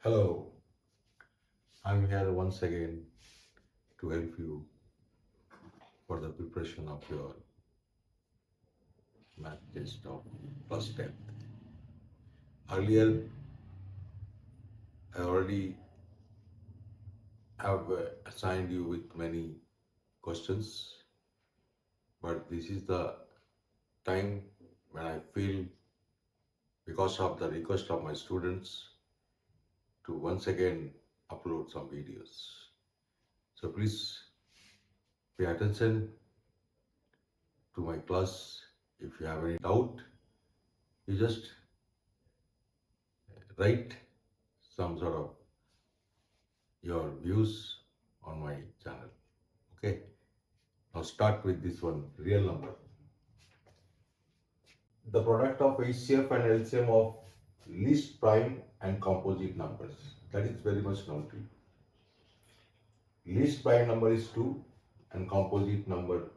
Hello, I'm here once again to help you for the preparation of your math test of plus 10th. Earlier, I already have assigned you with many questions, but this is the time when I feel, because of the request of my students, to once again upload some videos. So please pay attention to my class. If you have any doubt, you just write some sort of your views on my channel. Okay, now start with this one, real number. The product of HCF and LCM of least prime and composite numbers. That is very much known to you. Least prime number is 2 and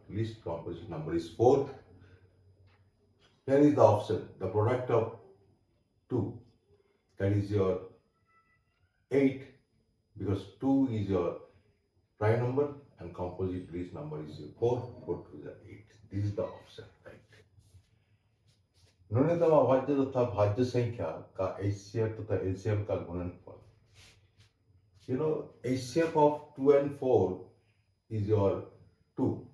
least composite number is 4. Here is the option. The product of 2, that is your 8, because 2 is your prime number and composite least number is your 4. Go to the 8. This is the option, right? न्यूनतम अभाज्य तथा भाज्य संख्या का HCF तथा LCM का गुणनफल. You know, HCF of 2 and 4 is your 2.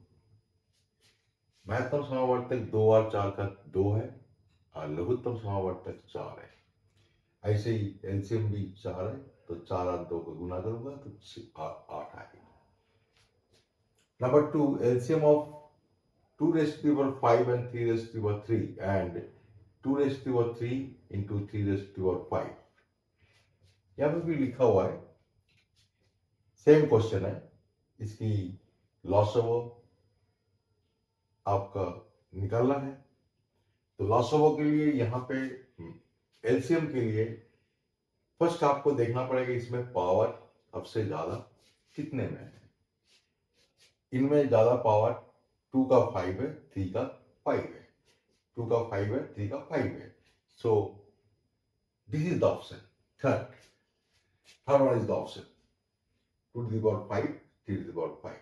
महत्तम समावर्तक 2 और 4 का 2 है और लघुत्तम समावर्तक 4 है. ऐसे ही LCM भी 4 है, तो 4 और 2 को गुना करूंगा तो 8 आएगा. Number 2, LCM of 2 raised to the power 5 and 3 raised to the power 3 and 2 raised to the power 3 into 3 raised to the power 5. यहाँ पे भी लिखा हुआ है, सेम क्वेश्चन है. इसकी लॉसोवो आपका निकालना है. तो लॉसोवो के लिए यहाँ पे एलसीएम के लिए फर्स्ट आपको देखना पड़ेगा इसमें पावर सबसे ज्यादा कितने में है. इनमें ज्यादा पावर 2 का 5 है, 3 का 5 है. 2 का 5 है, 3 का 5 है. So this is the option. Third one is the option. 2 to the power 5, 3 to the power 5.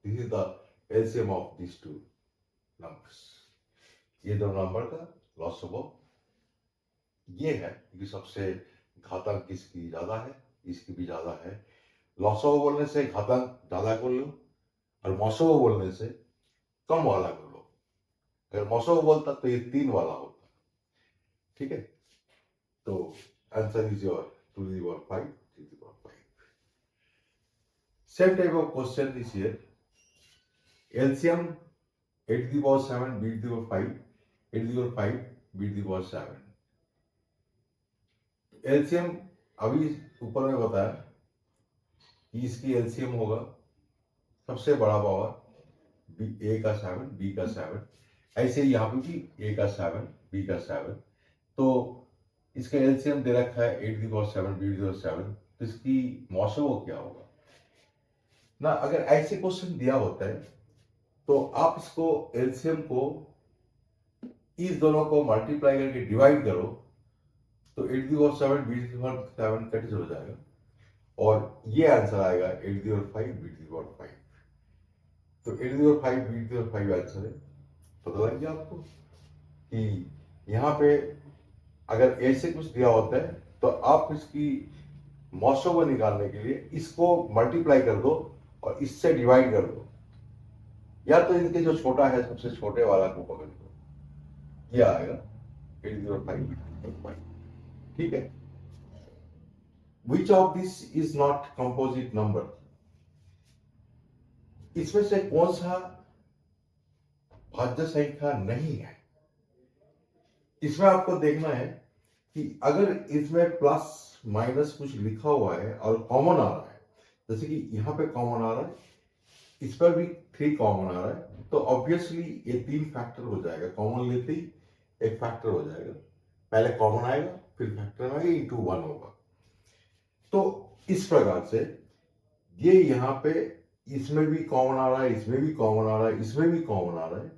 This is the LCM of these two numbers. ये दो नंबर का लॉसोवो ये है कि सबसे घातांक किसकी ज्यादा है, इसकी भी ज्यादा है. लॉसोवो बोलने से घातांक ज्यादा कर लो और मॉसोवो बोलने से कम वाला कर लो. अगर मॉसोवो बोलता तो ये 3 वाला होता. ठीक है, तो answer is your 2 to the power 5, 3 to the power 5. Same type of question is here. LCM 8 to the power 7, b to the power 5, 8 to the power 5, b to the power 7. LCM अभी ऊपर में बताया कि इसकी LCM होगा सबसे बड़ा power A का 7, B का 7. ऐसे ही यहाँ पे भी A का 7, B का 7. तो इसका LCM दे रखा है 8 to the power 7, b to the power 7. तो इसकी मॉसोवो क्या होगा ना. अगर ऐसे क्वेश्चन दिया होता है तो आप इसको एलसीएम को इस दोनों को मल्टीप्लाई करके डिवाइड करो तो 8 to the power 7, b to the power 7 cancel हो जाएगा और ये आंसर आएगा 8 to the power 5, b to the power 5. तो 8 to the power 5, b to the power 5 answer है. पता लग गया आपको कि यहाँ पे अगर ऐसे कुछ दिया होता है तो आप इसकी मॉसोवो निकालने के लिए इसको मल्टीप्लाई कर दो और इससे डिवाइड कर दो, या तो इनके जो छोटा है सबसे छोटे वाला को पकड़ लो, ये आएगा 8 to the power 5, b to the power 5. ठीक है. Which of this is not composite number? इसमें से कौन सा भाज्य संख्या नहीं है. इसमें आपको देखना है कि अगर इसमें प्लस माइनस कुछ लिखा हुआ है और कॉमन आ रहा है, जैसे कि यहाँ पे कॉमन आ रहा है, इस पर भी 3 कॉमन आ रहा है, तो ऑब्वियसली ये 3 फैक्टर हो जाएगा. कॉमन लेते ही एक फैक्टर हो जाएगा. पहले कॉमन आएगा फिर फैक्टर आएगा इंटू 1 होगा. तो इस प्रकार से ये यहाँ पे इसमें भी कॉमन आ रहा है, इसमें भी कॉमन आ रहा है, इसमें भी कॉमन आ रहा है,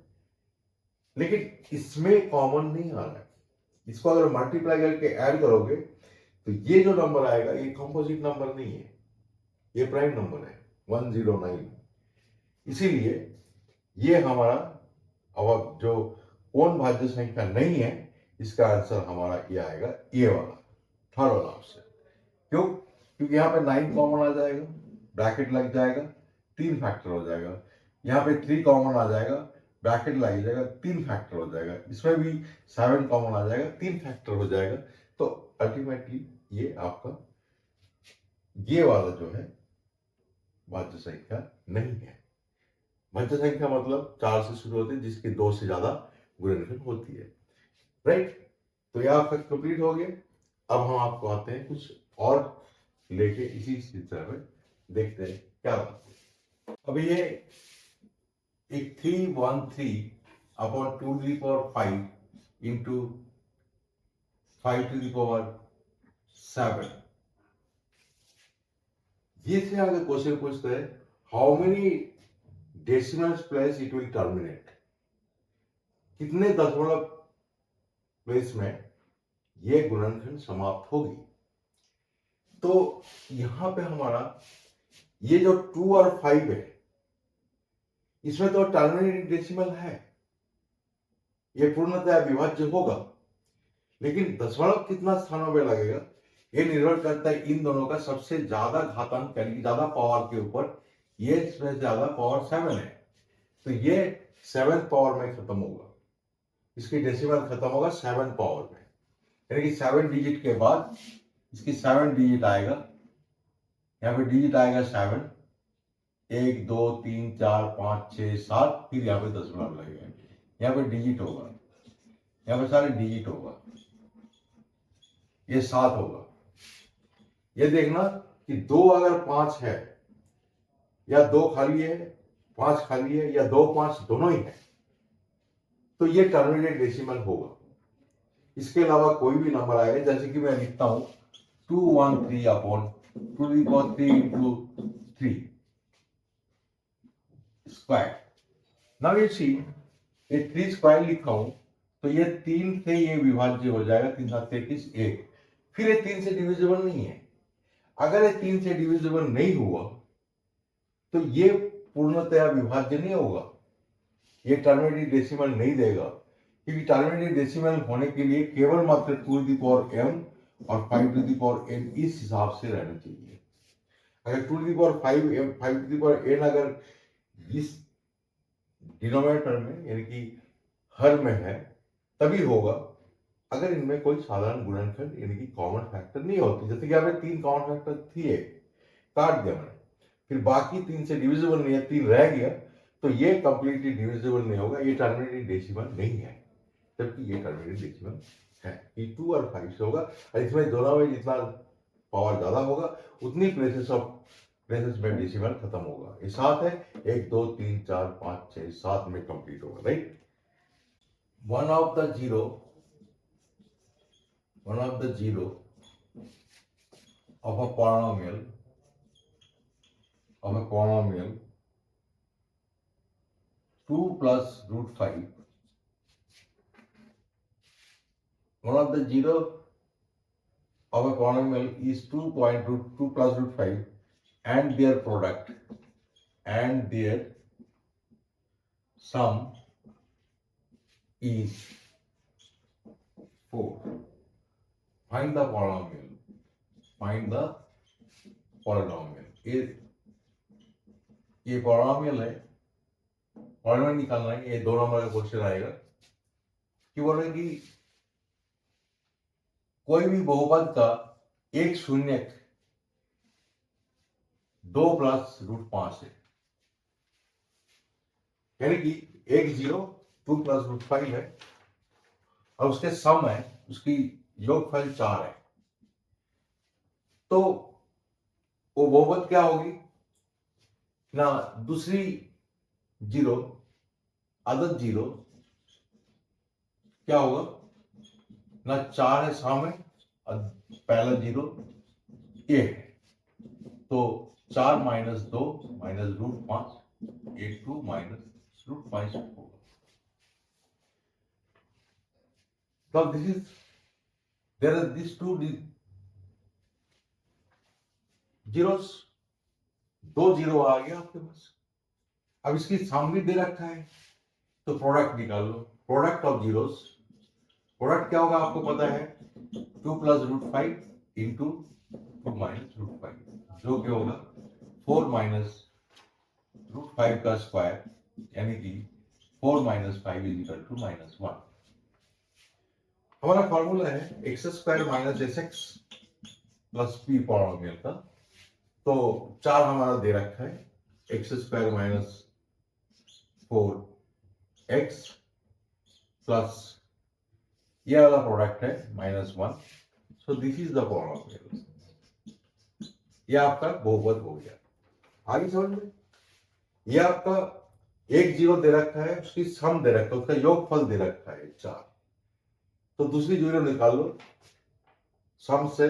लेकिन इसमें कॉमन नहीं आ रहा है. इसको अगर मल्टीप्लाई करके ऐड करोगे तो ये जो नंबर आएगा ये कंपोजिट नंबर नहीं है, ये प्राइम नंबर है 109। इसीलिए ये हमारा अब जो कौन भाज्य संख्या नहीं है, इसका आंसर हमारा ये आएगा, ये वाला थर्ड वाला ऑप्शन। क्यों? क्योंकि यहाँ पे 9 कॉमन आ जाएगा, ब्रैकेट लग जाएगा, 3 फैक्टर हो जाएगा। यहाँ पे 3 कॉमन आ जाएगा, ब्रैकेट लग जाएगा, 3 फैक्टर हो जाएगा। इसमें भी 7 कॉमन आ जाएगा, 3 फैक्टर हो जाएगा। तो अल्टीमेटली ये आपका ये वाला जो है भाज्य संख्या नहीं है। भाज्य संख्या मतलब 4 से शुरू होती है जिसकी 2 से ज्यादा गुणनखंड होती है, राइट। तो ये आपका कंप्लीट हो गया। अब हम आपको आते हैं कुछ और लेके इसी सिलसिले में देखते हैं क्या होता है। अब ये एक 313 upon 2 to the power 5 into 5 to the power 7, ये से आगे क्वेश्चन पूछते हैं how many decimals place it will terminate, कितने दशमलव प्लेस में ये गुणनखंड समाप्त होगी। तो यहां पे हमारा ये जो 2 और 5 है, इसमें तो टर्मिनेटिंग डेसिमल है, ये पूर्णतः विभाज्य होगा, लेकिन दशमलव कितना स्थानों पे लगेगा ये निर्भर करता है इन दोनों का सबसे ज्यादा घातांक यानी ज्यादा पावर के ऊपर। ये इसमें ज्यादा पावर 7 है, तो ये 7th पावर में खत्म होगा, इसकी डेसिमल खत्म होगा 7 पावर में, यानी कि 7 डिजिट के बाद इसकी 7 डिजिट आएगा। यहाँ पे डिजिट आएगा 7, 1 2 3 4 5 6 7, फिर यहाँ पे दशमलव लगेगा, यहाँ पे डिजिट होगा, यहाँ पे सारे डिजिट होगा, ये 7 होगा। ये देखना कि 2 अगर 5 है या 2 खाली है, 5 खाली है या 2 5 दोनों ही है, तो ये टर्मिनेट डेसिमल होगा। इसके अलावा कोई भी नंबर आएगा, जैसे कि मैं लिखता हूं 213 upon 2 to the power 3 into 3 square. Now you see, ये 3 स्क्वायर लिखा हूं तो ये 3 से ये विभाज्य हो जाएगा, 3 7 33 1, फिर ये 3 से डिविजिबल नहीं है। अगर ये 3 से डिविजिबल नहीं हुआ तो ये पूर्णतया विभाज्य नहीं होगा, ये टर्मिनेटिंग डेसिमल नहीं देगा, क्योंकि टर्मिनेटिंग डेसिमल होने के लिए केवल मात्र 2 टू द पावर m और 5 टू द पावर n इस हिसाब से रहना चाहिए। अगर 2 to the power 5 5 to the power n अगर इस डिनोमिनेटर में यानी कि हर में है तभी होगा, अगर इनमें कोई साधारण गुणनखंड यानी कि कॉमन फैक्टर नहीं होती। जैसे कि यहाँ पे 3 कॉमन फैक्टर थी, काट दिया मैंने, फिर बाकी 3 से डिविजिबल नहीं है, 3 रह गया, तो ये कंप्लीटली डिविजिबल नहीं होगा, ये टर्मिनेटिंग डेसिमल नहीं है, जबकि ये टर्मिनेटिंग डेसिमल है। ये 2 और 5 से होगा, और इसमें दोनों में जितना पावर ज्यादा होगा उतनी प्लेसेस में डेसिमल खत्म होगा। ये 7 है, 1 2 3 4 5 6 7 में कंप्लीट होगा, right. one of the zero of a polynomial 2 plus root 5, one of the zero of a polynomial is 2 plus root 5 and their product and their sum is 4. Find the polynomial. ये polynomial है, polynomial निकालना है, ये 2 number का question आएगा कि बोल रहे कि कोई भी बहुपद का एक शून्यक 2 प्लस रूट 5 है, यानी कि एक 0 2 प्लस रूट 5 है और उसके सम है, उसकी योगफल 4 है, तो वो बहुपद क्या होगी ना, दूसरी 0 अदद 0 क्या होगा ना, 4 है सम है और पहला 0 ये है, तो 4 माइनस 2 माइनस रूट 5 एक 2 माइनस रूट 5 होगा। Now this is there are these two zeros, 2 zero आ गया आपके पास। अब इसकी सम भी दे रखा है तो प्रोडक्ट निकाल लो, प्रोडक्ट ऑफ जीरोस। प्रोडक्ट क्या होगा आपको पता है, 2 plus root 5 into 2 minus root 5, जो कि होगा 4 माइनस रूट 5 का स्क्वायर, यानी कि 4 minus 5 is equal to minus 1। हमारा फॉर्मूला है x square minus s x plus p polynomial का। तो 4 हमारा दे रखा है, x square minus 4x plus ये वाला प्रोडक्ट है minus 1। So this is the polynomial. ये आपका बहुपद हो गया। आगे समझ में, ये आपका एक जीरो दे रखा है, उसकी सम दे रखा है, उसका योगफल दे रखा है 4। तो दूसरी जीरो निकाल लो, सम से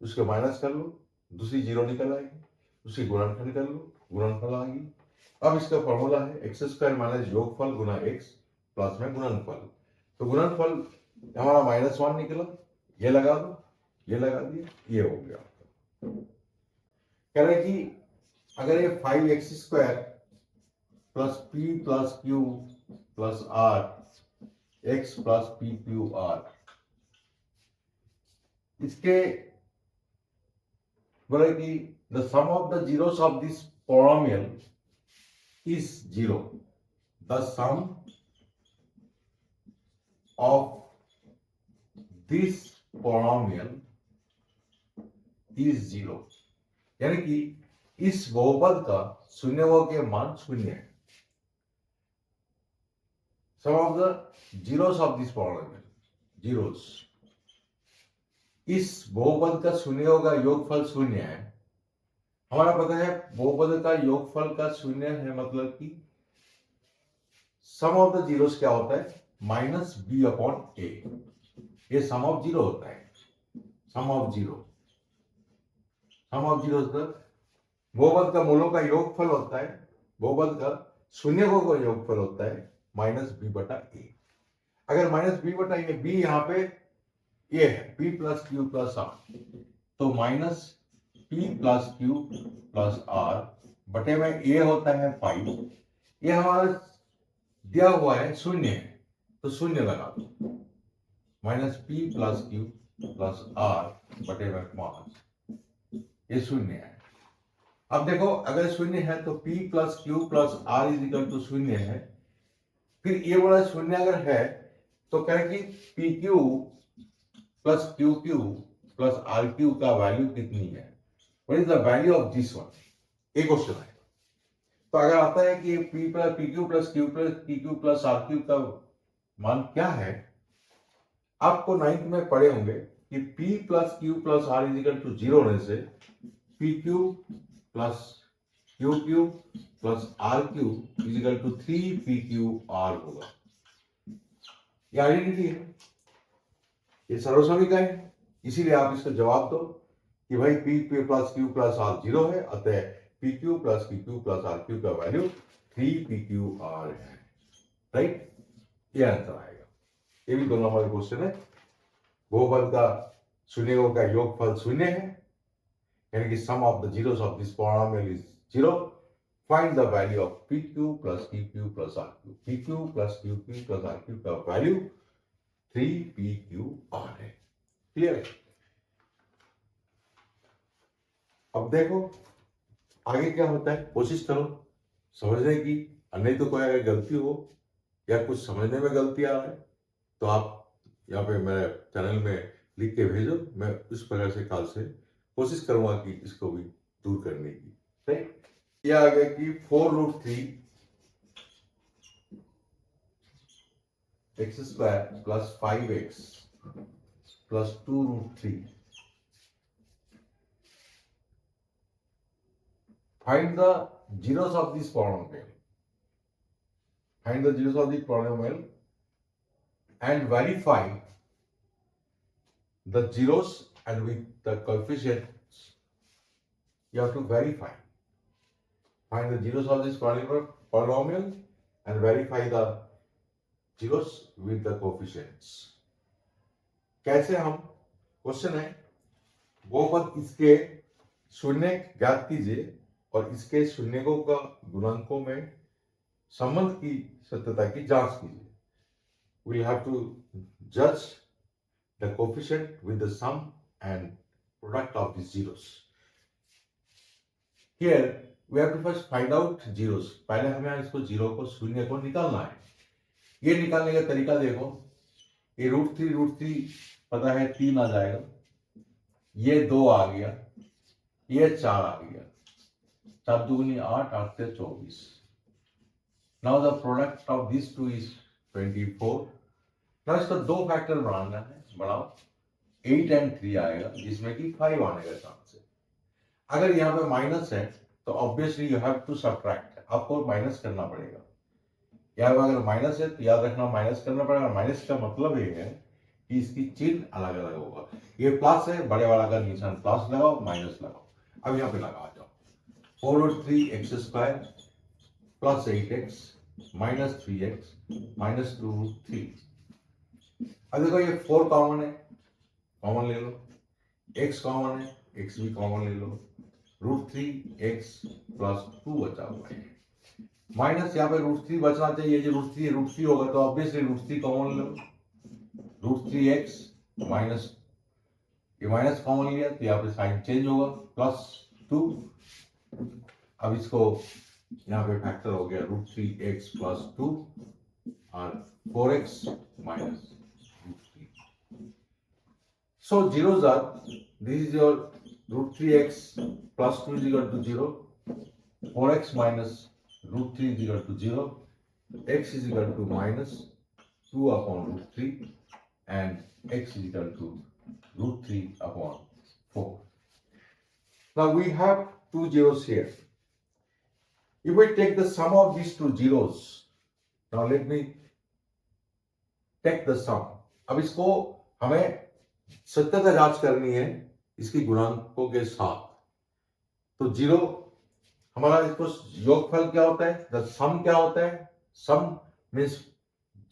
उसके माइनस कर लो, दूसरी जीरो निकल आएगी, उसकी गुणनफल कर लो, गुणनफल आ गई। अब इसका फॉर्मूला है एक्स स्क्वायर माइनस योगफल गुना एक्स प्लस में गुणनफल। तो गुणनफल हमारा माइनस 1 निकला, ये लगा दो, ये लगा दिया, ये हो गया आपका। कह रहे कि अगर ये 5x square plus p plus q plus r x plus p q r, इसके बोले कि the sum of the zeros of this polynomial is 0. The sum of this polynomial is 0. यानी कि इस बहुपद का शून्य के मान शून्य है। Sum of the zeros of this polynomial, zeros, इस बहुपद का शून्यों का योगफल शून्य है। हमारा पता है बहुपद का योगफल का शून्य है, मतलब कि सम ऑफ द जीरोस क्या होता है, माइनस बी अपॉन ए। ये सम ऑफ जीरो होता है, sum of zero, sum of zero बहुपद का मूलों का योगफल होता है, बहुपद का शून्यों का योगफल होता है माइनस बी बटा ए। अगर माइनस बी बटा ए, बी यहाँ पे ये है p plus q plus r, तो minus p plus q plus r बटे में ए होता है 5। ये हमारा दिया हुआ है शून्य है, तो शून्य लगा दो, minus p plus q plus r बटे में 5, ये शून्य है। अब देखो अगर शून्य है तो p plus q plus r is equal to शून्य है। फिर ये वाला शून्य अगर है तो कहें कि p q plus q q plus r q का वैल्यू कितनी है, what is the value of this one, एक क्वेश्चन है। तो अगर आता है कि p plus p q plus q plus p q plus r q का मान क्या है, आपको 9th में पढ़े होंगे कि p plus q plus r is equal to 0 होने से p q plus q q plus r q is equal to 3pqr होगा। ये आइडेंटिटी है, ये सर्वसमीका है, इसीलिए आप इसका जवाब दो कि भाई p plus q plus r 0 है, अतः p q plus q q plus r q का वैल्यू 3pqr है। राइट, ये आंसर आएगा। ये भी 2 नंबर क्वेश्चन है। बहुपद का शून्यों का योगफल शून्य है, यानी कि sum of the zeros of this polynomial is 0। Find the value of pq plus qq plus rq। pq plus qq plus rq का वैल्यू 3pqr है। क्लियर है? अब देखो आगे क्या होता है, कोशिश करो समझने की। नहीं तो कोई अगर गलती हो या कुछ समझने में गलती आ रहा है तो आप यहाँ पे मेरे चैनल में लिख के भेजो, मैं उस प्रकार से काल से कोशिश करूंगा कि इसको भी दूर करने की। राइट, ये आ गया कि 4√3 x square plus 5x plus 2√3। Find the zeros of this polynomial, find the zeros of this polynomial and verify the zeros and with the coefficients you have to verify. Find the zeros of this polynomial and verify the zeros with the coefficients. कैसे हम, question है बहुपद इसके शून्य ज्ञात कीजिए और इसके शून्यकों का गुणांकों में संबंध की सत्यता की जांच कीजिए. We have to judge the coefficient with the sum and product of the zeros. Here we have to first find out zeros. पहले हमें इसको जीरो को शून्य को निकालना है. ये निकालने का तरीका देखो. ये √3 पता है 3 आ जाएगा, ये 2 आ गया, ये 4 आ गया, 4 दूनी 8, 8 से 24. Now the product of these two is 24. Now इसका दो फैक्टर बढ़ाना है, बढ़ाओ. 8 and 3 आएगा, जिसमें कि 5 आने का चांस है. अगर यहाँ पे माइनस है तो obviously you have to subtract, आपको माइनस करना पड़ेगा. यहाँ पे अगर माइनस है तो याद रखना माइनस करना पड़ेगा. माइनस का मतलब ये है कि इसकी चिन्ह अलग अलग होगा. ये प्लस है, बड़े वाला का निशान प्लस लगाओ, माइनस लगाओ. अब यहाँ पे लगा जाओ. 4√3x² plus 8x minus 3x minus 2√3. अब देखो ये 4 कॉमन है, कॉमन ले लो. x कॉमन है, x भी कॉमन ले लो. √3x प्लस 2 बचा हुआ है. माइनस यहाँ पे √3 बचना चाहिए. जो √3 होगा तो ऑब्वियसली √3 कॉमन लो. √3x माइनस, ये माइनस कॉमन लिया तो यहाँ पे साइन चेंज होगा, प्लस 2. अब इसको यहाँ पे फैक्टर हो गया √3x प्लस 2 और 4x minus √3. So zeros are, this is your √3x plus 2 is equal to 0, 4x minus √3 is equal to 0, x is equal to minus 2 upon √3 and x is equal to √3 upon 4. Now we have two zeros here. If we take the sum of these two zeros, now let me take the sum. अब इसको हमें सत्यता जांच करनी है इसकी गुणांकों के साथ. तो जीरो हमारा, इसको योगफल क्या होता है, द सम क्या होता है. सम मीन्स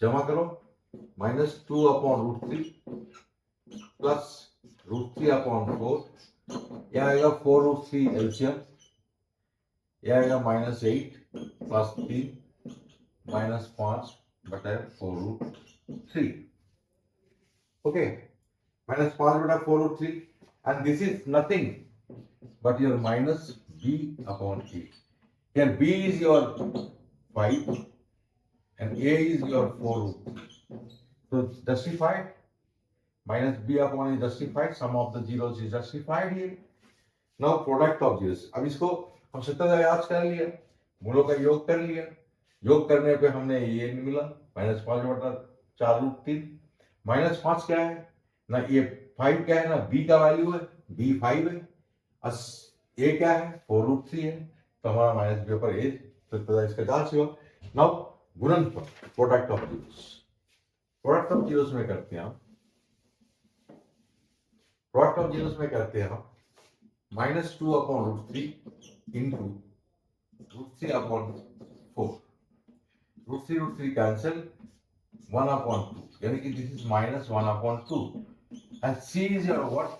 जमा करो, -2 अपॉन √3 प्लस √3 अपॉन 4. यह आएगा 4√3 एलसीएम. यह आएगा -8 प्लस 3 -5 बटा 4√3. ओके, -5 बटा 4√3 and this is nothing but your minus b upon a. Here b is your 5 and a is your 4√3. So justified, minus b upon a is justified, sum of the zeros is justified here. Now product of zeros. अब इसको हम सत्यता जांच कर लिया, मूलों का योग कर लिया. योग करने पे हमने ये मिला -5 बटा 4√3. -5 क्या है ना, ये 5 क्या है ना, b का वैल्यू है, b 5 है, a क्या है 4√3 है. तो हमारा माइनस b पर a सत्यता इसका जांच हुआ. नाउ गुणनफल, product of zeros. Product of zeros में करते हैं हम, प्रोडक्ट ऑफ जीरोस में करते हैं हम -2 upon √3 into √3 upon 4. √3 cancel, 1 upon 2, यानी कि this is -1 upon 2 and c is your what,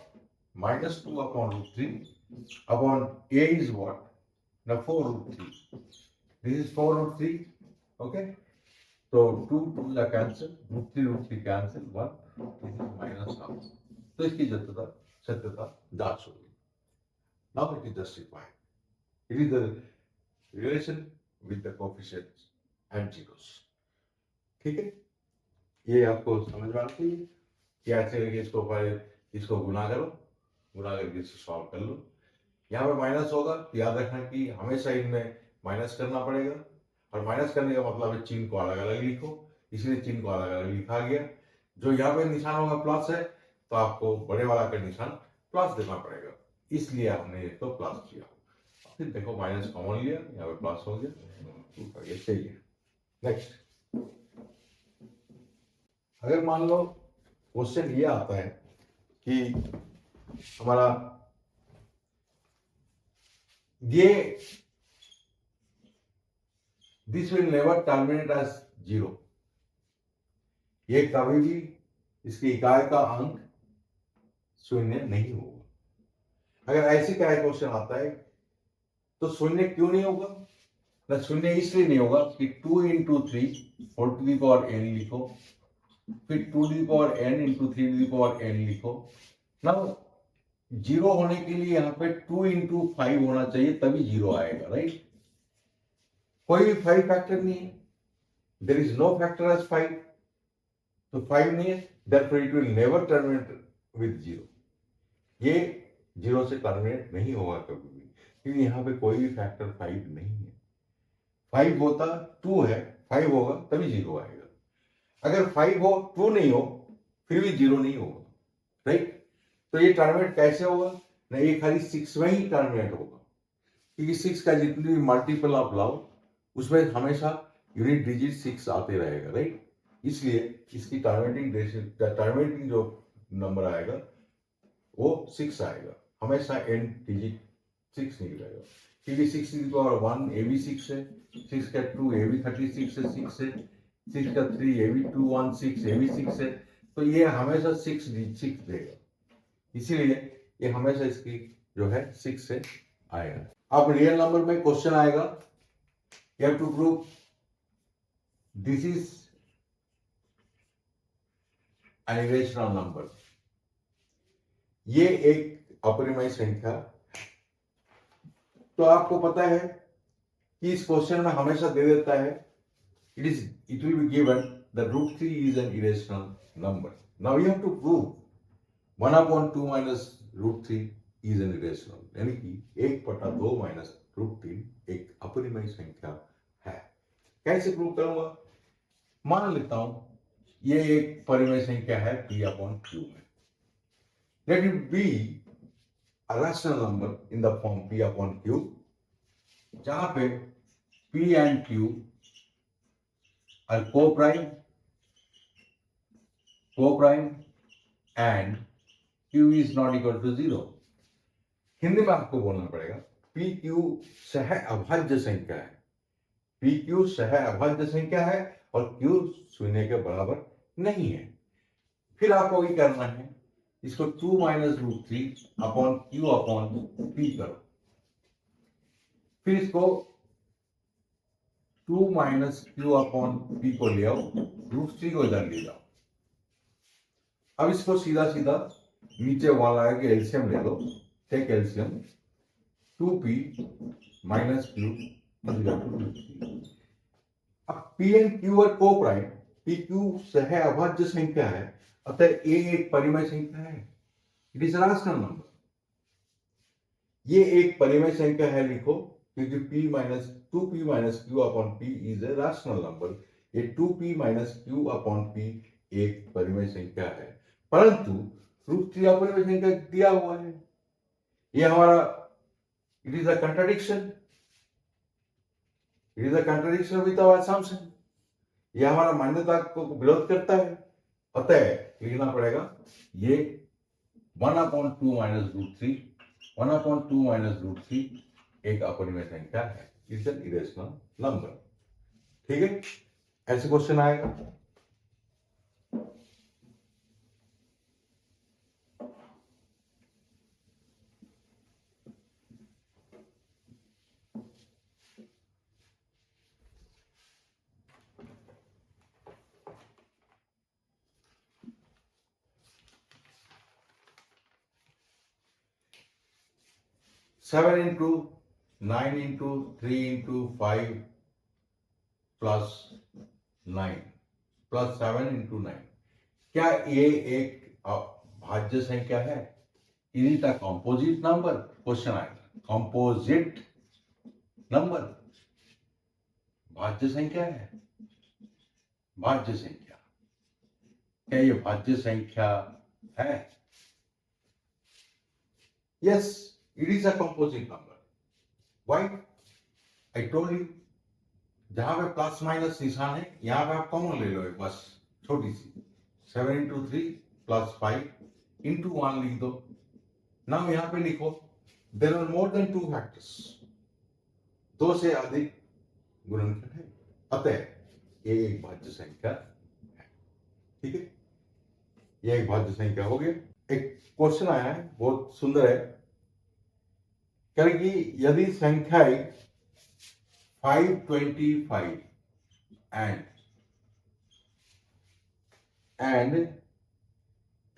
-2 upon √3 upon a is what, now 4√3. This is 4√3. Okay, so 2 are cancel, √3 cancel, 1, this is -1. तो इसकी सत्यता जांच होगी. Now it is justified. It is the relation with the coefficients and zeros. ठीक है, ये आपको समझ में आती है कि ऐसे करके इसको पहले इसको गुना करो, गुना करके इसको सॉल्व कर लो. यहाँ पे माइनस होगा तो याद रखना कि हमेशा इनमें माइनस करना पड़ेगा. और माइनस करने का मतलब है चिन्ह को अलग अलग लिखो, इसलिए चिन्ह को अलग अलग लिखा गया. जो यहाँ पे निशान होगा प्लस है तो आपको बड़े वाला का निशान प्लस देना पड़ेगा, इसलिए हमने इसको प्लस किया. फिर देखो माइनस कॉमन लिया, यहाँ पे प्लस हो गया. ये सही है. नेक्स्ट, अगर मान लो क्वेश्चन ये आता है कि हमारा ये this will never terminate as 0, ये कभी भी इसकी इकाई का अंक 0 नहीं होगा. अगर ऐसे क्या क्वेश्चन आता है तो शून्य क्यों नहीं होगा ना, शून्य इसलिए नहीं होगा कि 2 into 3 whole to the power n लिखो, फिर 2 to the power n into 3 to the power n लिखो ना। जीरो होने के लिए यहाँ पे 2 इंटू 5 होना चाहिए तभी जीरो आएगा, राइट। कोई भी 5 फैक्टर नहीं है, there is no factor as 5, तो 5 नहीं है, therefore it will never terminate with 0। ये जीरो से टर्मिनेट नहीं होगा कभी भी, क्योंकि यहाँ पे कोई भी फैक्टर 5 नहीं है। 5 होता 2 है, 5 होगा तभी जीरो आएगा। अगर 5 हो 2 नहीं हो फिर भी जीरो नहीं होगा, राइट। तो ये टर्मिनेट कैसे होगा ना, ये खाली 6 में ही टर्मिनेट होगा, क्योंकि 6 का जितनी भी मल्टीपल आप लाओ उसमें हमेशा यूनिट डिजिट 6 आते रहेगा, राइट। इसलिए इसकी टर्मिनेटिंग जो नंबर आएगा वो 6 आएगा, हमेशा एंड डिजिट 6 निकलेगा, क्योंकि 6 की पावर 1 ये भी 6 है, 6 का 2 ये भी 36 है, 6 है, 6 का 3 ये भी 216 ये भी 6 है, तो ये हमेशा 6 देगा, इसीलिए ये हमेशा इसकी जो है 6 से आएगा। अब रियल नंबर में क्वेश्चन आएगा, you have to prove this is an irrational number. ये एक अपरिमेय संख्या, तो आपको पता है कि इस क्वेश्चन में हमेशा दे देता है it will be given the root 3 is an irrational number. Now you have to prove 1/2 minus root 3 is an irrational, यानी कि 1/2 minus root 3 एक अपरिमेय संख्या है। कैसे प्रूव करूंगा? मान लेता हूं ये एक परिमेय संख्या है p/q में, let it be a rational number in the form p/q, जहां पे p and q are co-prime and q is not equal to 0। Hindi में आपको बोलना पड़ेगा पी क्यू सह अभाज्य संख्या है, पी क्यू सह अभाज्य संख्या है और क्यू शून्य के बराबर नहीं है। फिर आपको ये करना है, इसको 2 minus root 3 upon q upon p करो, फिर इसको 2 माइनस क्यू अपॉन पी को ले आओ, रूट 3 को इधर ले जाओ। अब इसको सीधा सीधा नीचे वाला है कि एलसीएम ले लो, take LCM 2p minus q. अब p एंड q और को प्राइम, p q सह अभाज्य संख्या है, अतः a एक परिमेय संख्या है, इट इज रैशनल नंबर। ये एक परिमेय संख्या है लिखो, क्योंकि p minus 2p minus q upon p is a rational number. ये 2p minus q upon p एक परिमेय संख्या है, परंतु रूट 3 अपरिमेय संख्या दिया हुआ है, ये हमारा it is a contradiction, it is a contradiction with our assumption, ये हमारा मान्यता को विरोध करता है, अतः लिखना पड़ेगा ये 1/2 माइनस रूट 3, 1/2 माइनस रूट 3 एक अपरिमेय संख्या है, इट्स एन इरेशनल नंबर। ठीक है, ऐसे क्वेश्चन आएगा। Seven into 9 into 3 into 5 plus 9 plus 7 into 9, क्या ये एक भाज्य संख्या है? Is it a composite number? Question आएगा, कंपोजिट नंबर भाज्य संख्या है, भाज्य संख्या, क्या ये भाज्य संख्या है? Yes, it is a composite number. Why? I told you, जहां पे प्लस माइनस निशान है यहां पे आप कॉमन ले लो एक, बस छोटी सी 7 इंटू 3 प्लस 5 इंटू 1 लिख दो। नाउ यहां पे लिखो there are more than 2 factors, 2 से अधिक गुणनखंड है, अतः ये एक भाज्य संख्या है। ठीक है, ये एक भाज्य संख्या हो गया। एक क्वेश्चन आया है बहुत सुंदर है, करें कि यदि संख्याएं 525 and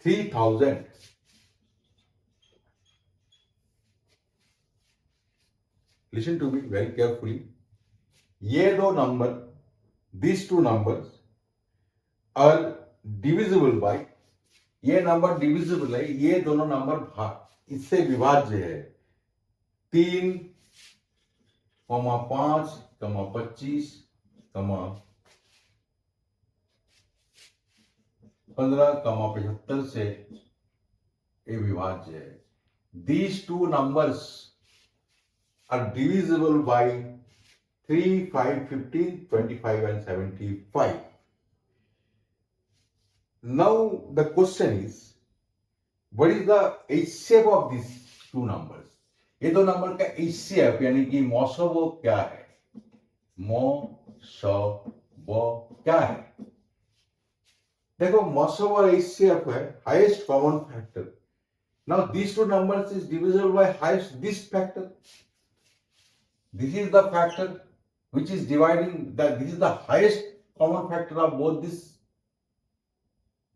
3000, listen to me very carefully, ये दो number, these two numbers are divisible by, ये नंबर डिविजिबल है, ये दोनों नंबर इससे विभाज्य है। 3, 5, 25, 15, 75 से ये विभाज्य है। These two numbers are divisible by 3, 5, 15, 25 and 75. Now the question is, what is the HCF of these two numbers? ये दो नंबर का HCF यानी कि मौसवो क्या है? मौसवो क्या है? देखो मौसवो और HCF है highest common factor. Now these two numbers is divisible by highest this factor. This is the factor which is dividing that. This is the highest common factor of both this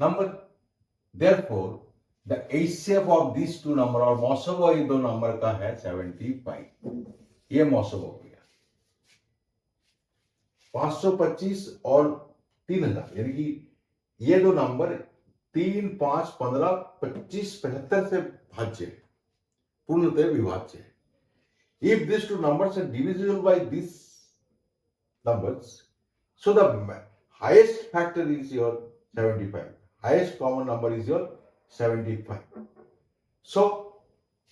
number. Therefore, the HCF of these two number और मौसवो ये दो number का है 75। ये मौसवो हो गया। 525 और 3000 यानी कि ये दो नंबर 3, 5, 15, 25, 75 से भाज्य है, पूर्णतः विभाज्य है। If these two numbers are divisible by these numbers, so the highest factor is your 75. Highest common number is your 75. So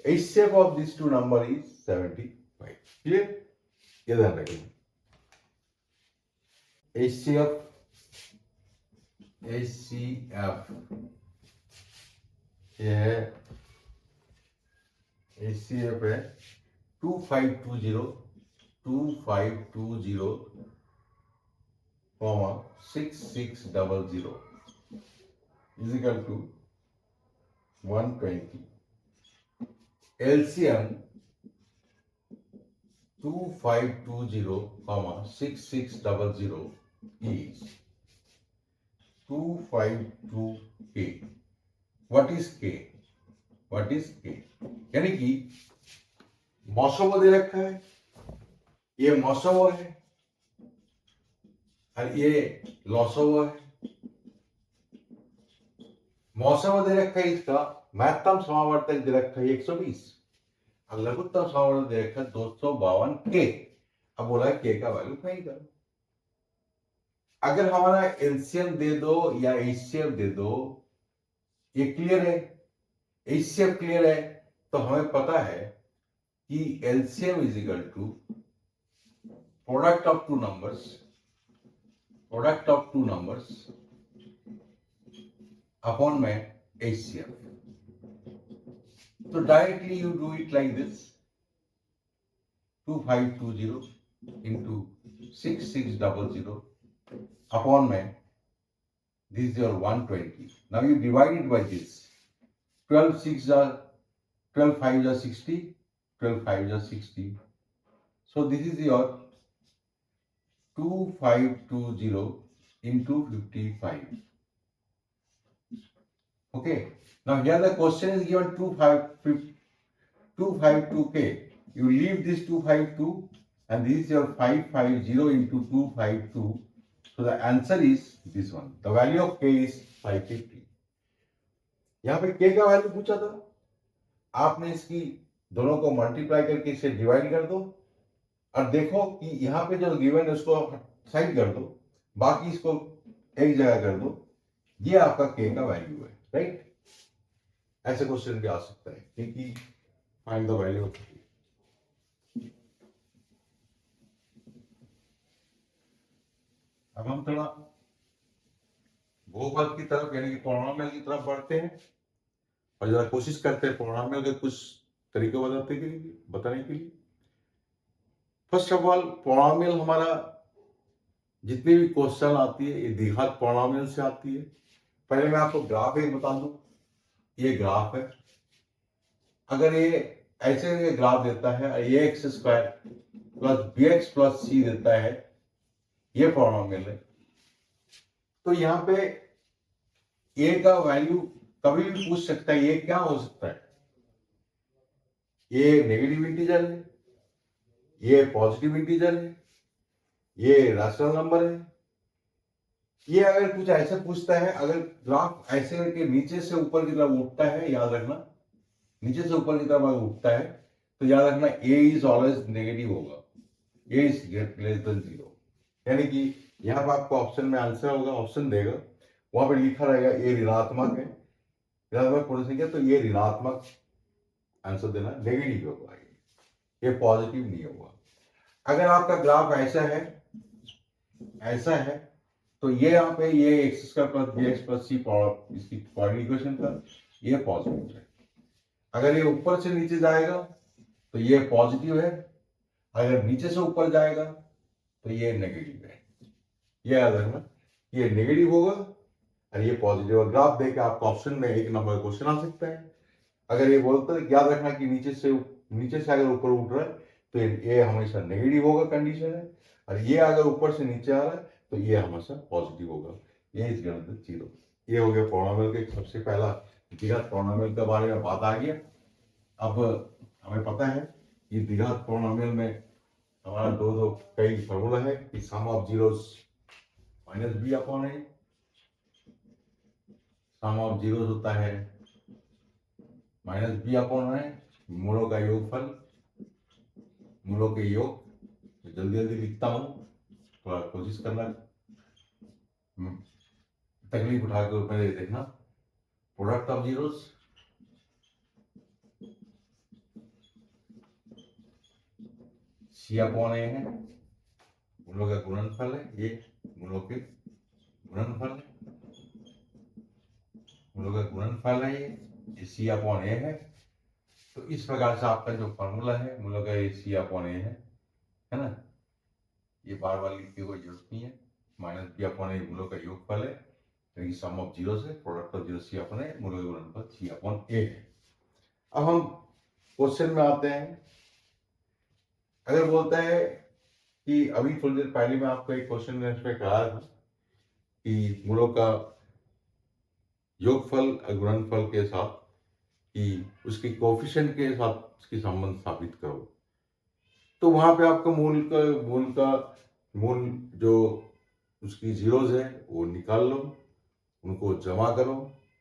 HCF of these two number is 75. Clear? ये ध्यान रखेंगे। HCF ये है HCF है 2520 6600 is equal to 120. LCM 2520 6600 is 252K. What is K? यानी कि मौसवो दे रखा है, ये मौसवो है और ये लौसवो है। मौसवो दे रखा है, इसका महत्तम समावर्तक दे रखा है 120 और लघुत्तम समावर्तक दे रखा है 252K। अब बोला है K का वैल्यू फाइंड करो। अगर हमारा एलसीएम दे दो या एचसीएफ दे दो, ये क्लियर है, एचसीएफ क्लियर है, तो हमें पता है कि LCM is equal to product of two numbers upon में एचसीएफ। तो directly you do it like this, 2520 into 6600 upon में this is your 120. Now you divide it by this. 12 5 are 60, 12 5 are 60. So this is your 2520 into 55. Okay. Now here the question is given 252K. You leave this 252 and this is your 550 into 252. So the answer is this one. The value of K is 550. यहाँ पे K का value पूछा था, आपने इसकी दोनों को multiply करके इसे डिवाइड कर दो और देखो कि यहाँ पे जो गिवन है उसको साइड कर दो, बाकी इसको एक जगह कर दो, ये आपका K का वैल्यू है, राइट? ऐसे क्वेश्चन भी आ सकता है क्योंकि find the value of K। अब हम थोड़ा बहुपद की तरफ यानी कि पॉलिनोमियल की तरफ बढ़ते हैं और जरा कोशिश करते हैं पॉलिनोमियल के कुछ तरीके बताने के लिए। फर्स्ट ऑफ ऑल, पॉलिनोमियल हमारा जितनी भी क्वेश्चन आती है ये द्विघात पॉलिनोमियल से आती है। पहले मैं आपको ग्राफ एक बता दूं, ये ग्राफ है। अगर ये ऐसे ग्राफ देता है, a x square plus b x plus c देता है, ये पॉलिनोमियल है। तो यहाँ पे ए का वैल्यू कभी भी पूछ सकता है, ये क्या हो सकता है, ये नेगेटिव इंटीजर है, ये पॉजिटिव इंटीजर है, ये रैशनल नंबर है। ये अगर कुछ ऐसा पूछता है, अगर ग्राफ ऐसे करके नीचे से ऊपर की तरफ उठता है, याद रखना नीचे से ऊपर की तरफ अगर उठता है तो याद रखना ए इज ऑलवेज नेगेटिव होगा, ए इज लेस देन 0। यानी कि यहाँ पर आपको ऑप्शन में आंसर होगा, ऑप्शन देगा, वहां पे लिखा रहेगा ए ऋणात्मक है, ऋणात्मक पूर्ण संख्या, तो ये ऋणात्मक आंसर देना, नेगेटिव होगा, ये पॉजिटिव नहीं होगा। अगर आपका ग्राफ ऐसा है तो ये यहाँ पे ये x square plus b x plus c इसकी कोऑर्डिनेट इक्वेशन का ये पॉजिटिव है। अगर ये ऊपर से नीचे जाएगा तो ये पॉजिटिव है, अगर नीचे से ऊपर जाएगा तो ये नेगेटिव है। ये याद रखना, ये नेगेटिव होगा और ये पॉजिटिव होगा। ग्राफ देख के आपको ऑप्शन में एक नंबर का क्वेश्चन आ सकता है। अगर ये बोलता है, याद रखना कि नीचे से अगर ऊपर उठ रहा है तो ये हमेशा नेगेटिव होगा कंडीशन है, और ये अगर ऊपर से नीचे आ रहा है तो ये हमेशा पॉजिटिव होगा। ये इज ग्रेटर देन 0। ये हो गया पॉलिनोमियल के सबसे पहला द्विघात पॉलिनोमियल के बारे में बात आ गया। अब हमें पता है कि द्विघात पॉलिनोमियल में हमारा दो कई फॉर्मूला है कि sum of zeros minus b upon a, sum of zeros होता है माइनस बी अपॉन ए, मूलों का योगफल, मूलों के योग। जल्दी जल्दी लिखता हूं, थोड़ा कोशिश करना, तकलीफ उठा के पहले देखना। Product of zeros c upon a है, मूलों का गुणनफल है, ये मूलों के गुणनफल है, मूलों का गुणनफल है, ये सी अपॉन ए है। तो इस प्रकार से आपका जो फॉर्मूला है मूलों का ये सी अपॉन ए है ना, ये बार बार लिखने की कोई जरूरत नहीं है। माइनस बी अपॉन ए मूलों का योगफल है, क्योंकि सम ऑफ जीरो से product of zero c upon a, मूलों का गुणनफल सी अपॉन ए है। अब हम क्वेश्चन में आते हैं। अगर बोलता है कि अभी थोड़ी देर पहले मैं आपको एक क्वेश्चन में कहा था कि मूलों का योगफल और गुणनफल के साथ कि उसके कोफिशिएंट के साथ उसकी संबंध स्थापित करो, तो वहां पे आपको मूल जो उसकी जीरोज है वो निकाल लो, उनको जमा करो,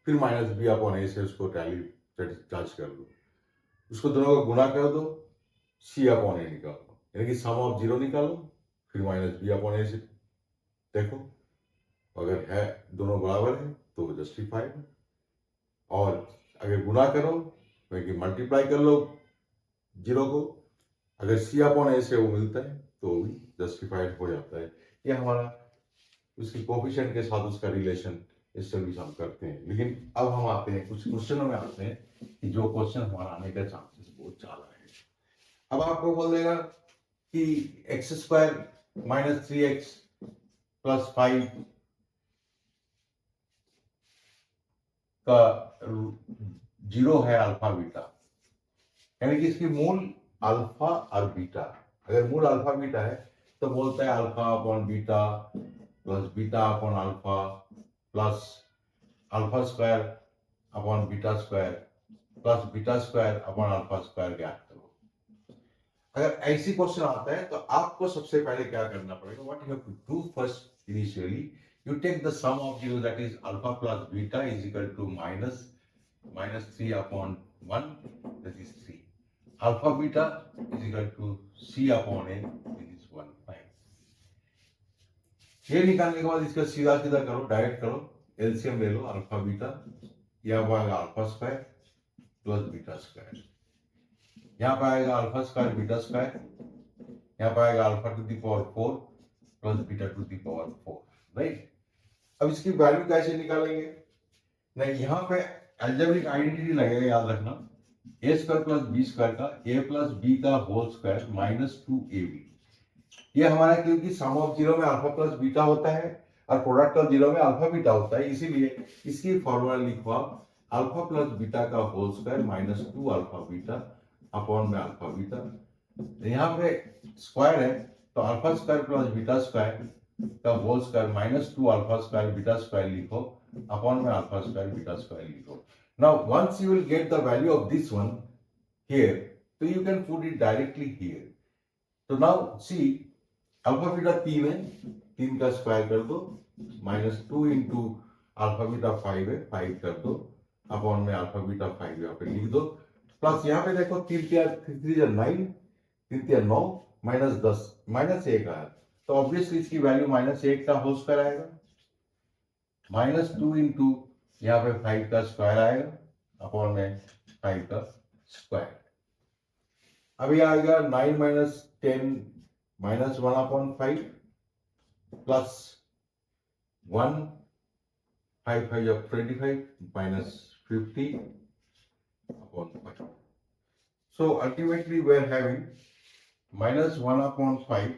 फिर माइनस बी अपॉन ए से उसको टच कर लो, उसको दोनों का गुणा कर दो, सी अपॉन ए निकालो, यानी कि सम ऑफ जीरो निकालो, फिर माइनस बी अपॉन ए से देखो, अगर है दोनों बराबर है तो जस्टिफाइड, और अगर गुणा करो क्योंकि मल्टीप्लाई कर लो जीरो को, अगर सी अपॉन ए से वो मिलता है तो भी जस्टिफाइड हो जाता है। ये हमारा उसके कोफिशिएंट के साथ उसका रिलेशन इस सर्विस हम करते हैं। लेकिन अब हम आते हैं कुछ क्वेश्चनों में आते हैं कि जो क्वेश्चन हमारा आने का चांसेस बहुत ज्यादा है। अब आपको बोल देगा कि x square minus 3x plus 5 का जीरो है अल्फा बीटा, यानी कि इसकी मूल अल्फा और बीटा। अगर मूल अल्फा बीटा है तो बोलता है alpha upon beta plus beta upon alpha plus alpha square upon beta square plus beta square upon alpha square ज्ञात करो। अगर ऐसी क्वेश्चन आता है तो आपको सबसे पहले क्या करना पड़ेगा, what you have to do first initially, you take the sum of zero, that is alpha plus beta is equal to minus 3 upon 1, that is 3. Alpha beta is equal to c upon a, that is 1 5. ये निकालने के बाद इसका सीधा सीधा करो, direct करो, LCM ले लो, अल्फा बीटा यहाँ पर आएगा alpha square plus beta square, यहाँ पर आएगा अल्फा स्क्वायर बीटा स्क्वायर, यहाँ पर आएगा alpha two the power 4 plus beta two the power 4, right. अब इसकी वैल्यू कैसे निकालेंगे, नहीं यहाँ पे अलजेब्रिक आइडेंटिटी लगेगा, याद रखना, a square plus b square का ए प्लस बी का होल स्क्वायर माइनस 2ab। ये हमारा क्योंकि सम ऑफ जीरो में अल्फा प्लस बीटा होता है और प्रोडक्ट ऑफ जीरो में अल्फा बीटा होता है, इसीलिए इसकी फॉर्मूला लिखवा अल्फा प्लस बीटा का whole square minus 2 alpha beta upon में अल्फा बीटा। यहाँ पे स्क्वायर है तो alpha square plus beta square का whole square minus 2 alpha square beta square लिखो अपॉन में अल्फा स्क्वायर बीटा स्क्वायर लिखो। Now once you will get the value of this one here, तो you can put it directly here. तो now see alpha beta 3 है, 3 का square कर दो, minus 2 into alpha beta 5 है, 5 कर दो अपॉन में अल्फा बीटा 5 यहाँ पे लिख दो, प्लस यहाँ पे देखो 3 3 9, 3 9 माइनस 10 माइनस 1 आया, तो ऑब्वियसली इसकी वैल्यू माइनस 1 का होल स्क्वायर आएगा, माइनस 2 इंटू यहाँ पे 5 का स्क्वायर आएगा अपॉन में 5 का स्क्वायर। अभी आएगा 9 minus 10 minus 1 upon 5 plus 1, 5 5 of 25 minus 50 upon 5. So ultimately we are having minus 1 upon 5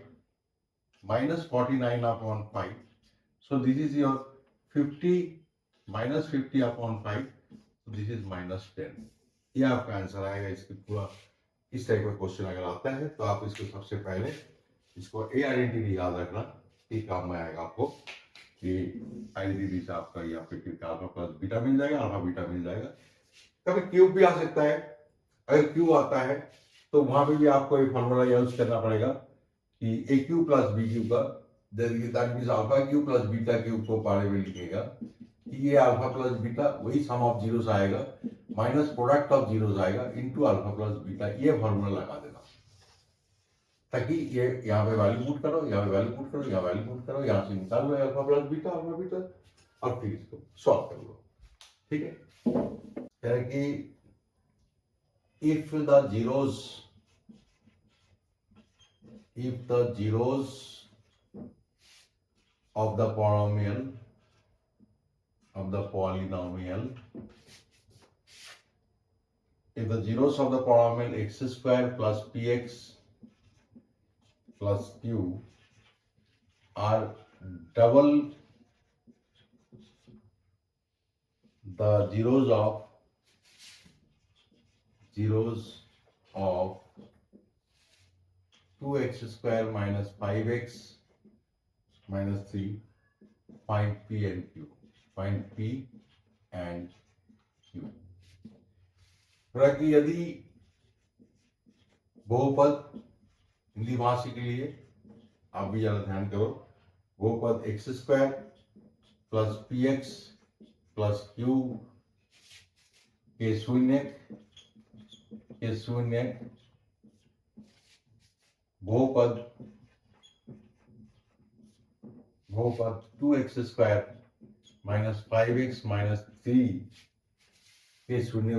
minus 49 upon 5. So this is your 50 minus 50 upon 5. So this is minus 10. ये आपका आंसर आएगा। इसकी पूरा इस टाइप का क्वेश्चन अगर आता है तो आप इसको सबसे पहले इसको ए आइडेंटिटी याद रखना, ये काम में आएगा आपको कि आइडेंटिटी से आपका यहाँ पे अल्फा प्लस बीटा मिल जाएगा, अल्फा बीटा मिल जाएगा। कभी क्यूब भी आ सकता है, अगर क्यूब आता है तो वहां पे भी आपको एक फॉर्मूला यूज करना पड़ेगा कि ए क्यूब प्लस बी क्यूब का, that means alpha cube plus beta cube को पारे में लिखेगा कि ये अल्फा प्लस बीटा वही सम ऑफ जीरोस आएगा माइनस प्रोडक्ट ऑफ जीरोस आएगा इनटू अल्फा प्लस बीटा, ये फॉर्मूला लगा देना ताकि ये यहाँ पे वैल्यू पुट करो, यहाँ पे वैल्यू पुट करो, यहाँ वैल्यू पुट करो, यहाँ से निकाल लो अल्फा प्लस बीटा और फिर इसको सॉल्व कर लो। ठीक है, कह रहे कि if the zeros of the polynomial if the zeros of the polynomial x square plus px plus q are double the zeros of 2x square minus 5x minus 3, find p and q, find p and q। कि यदि बहुपद हिंदी भाषा के लिए आप भी ज्यादा ध्यान करो, बहुपद x square plus P x plus Q के शून्य बहुपद 2x square minus 5x minus 3 के शून्य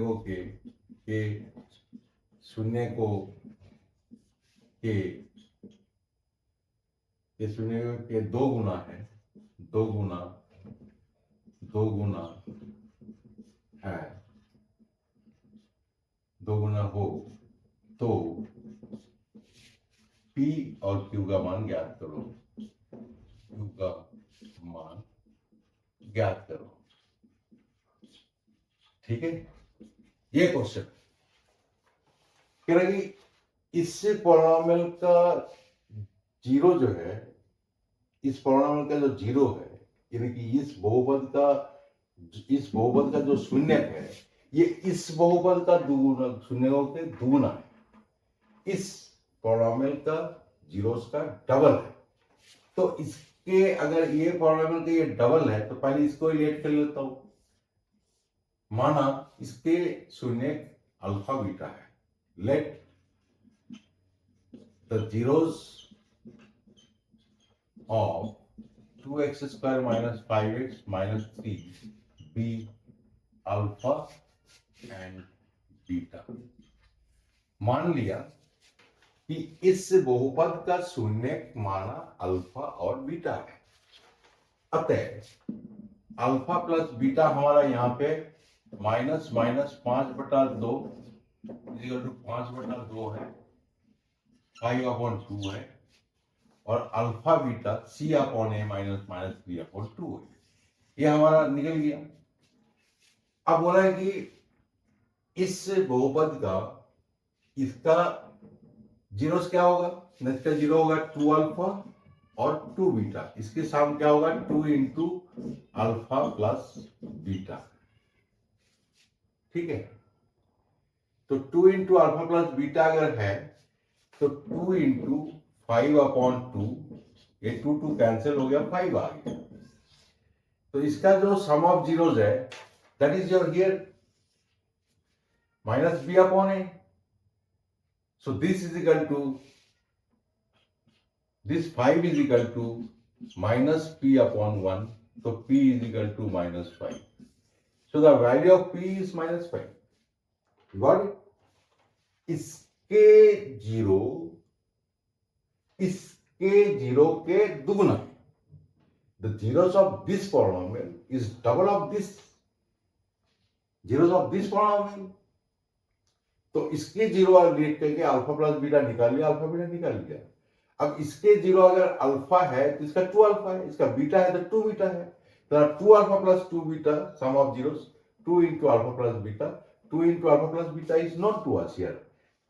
के दो गुना है, दो गुना है, दो गुना हो तो P और Q का मान ज्ञात करो, Q का मान ज्ञात करो। ठीक है, ये क्वेश्चन कह रहा कि इससे पॉलिनोमियल का जीरो जो है, इस पॉलिनोमियल का जो जीरो है, यानी कि इस बहुपद का जो शून्य है, ये इस बहुपद का दुगुना, शून्य के दुगुना है, इस पॉलिनोमियल का जीरोस का डबल है। तो इसके अगर ये पॉलिनोमियल का ये डबल है तो पहले इसको लेट कर लेता हूं, माना इसके शून्य अल्फा बीटा है, let the zeros of 2x square minus 5x minus 3 be alpha and beta। मान लिया कि इस बहुपद का शून्य माना अल्फा और बीटा है, अतः अल्फा प्लस बीटा हमारा यहाँ पे माइनस 5/2 5/2 है, 5/2 है, और अल्फा बीटा c अपॉन ए माइनस 3/2 है। ये हमारा निकल गया। अब बोला है कि इस बहुपद का इसका जीरोस क्या होगा, इसका जीरो होगा 2 अल्फा और 2 बीटा, इसके सामने क्या होगा 2 इंटू अल्फा प्लस बीटा, ठीक है। तो 2 इंटू अल्फा प्लस बीटा अगर है तो 2 इंटू 5/2, ये 2 कैंसिल हो गया, 5 आ गया। तो इसका जो सम ऑफ जीरोस है that is your here minus b upon a. So this is equal to, this 5 is equal to minus p upon 1, so p is equal to minus 5. So the value of p is minus 5. Got it? इसके zero के दुगुना, the zeros of this polynomial is double of this zeros of this polynomial. तो इसके zero late करके alpha plus beta निकाल लिया, alpha beta निकाल लिया। अब इसके जीरो अगर अल्फा है तो इसका 2 अल्फा है, इसका बीटा है तो 2 बीटा है। तो 2 alpha plus 2 beta some of zeros, 2 into alpha plus beta, 2 into alpha plus beta is not 2 us here,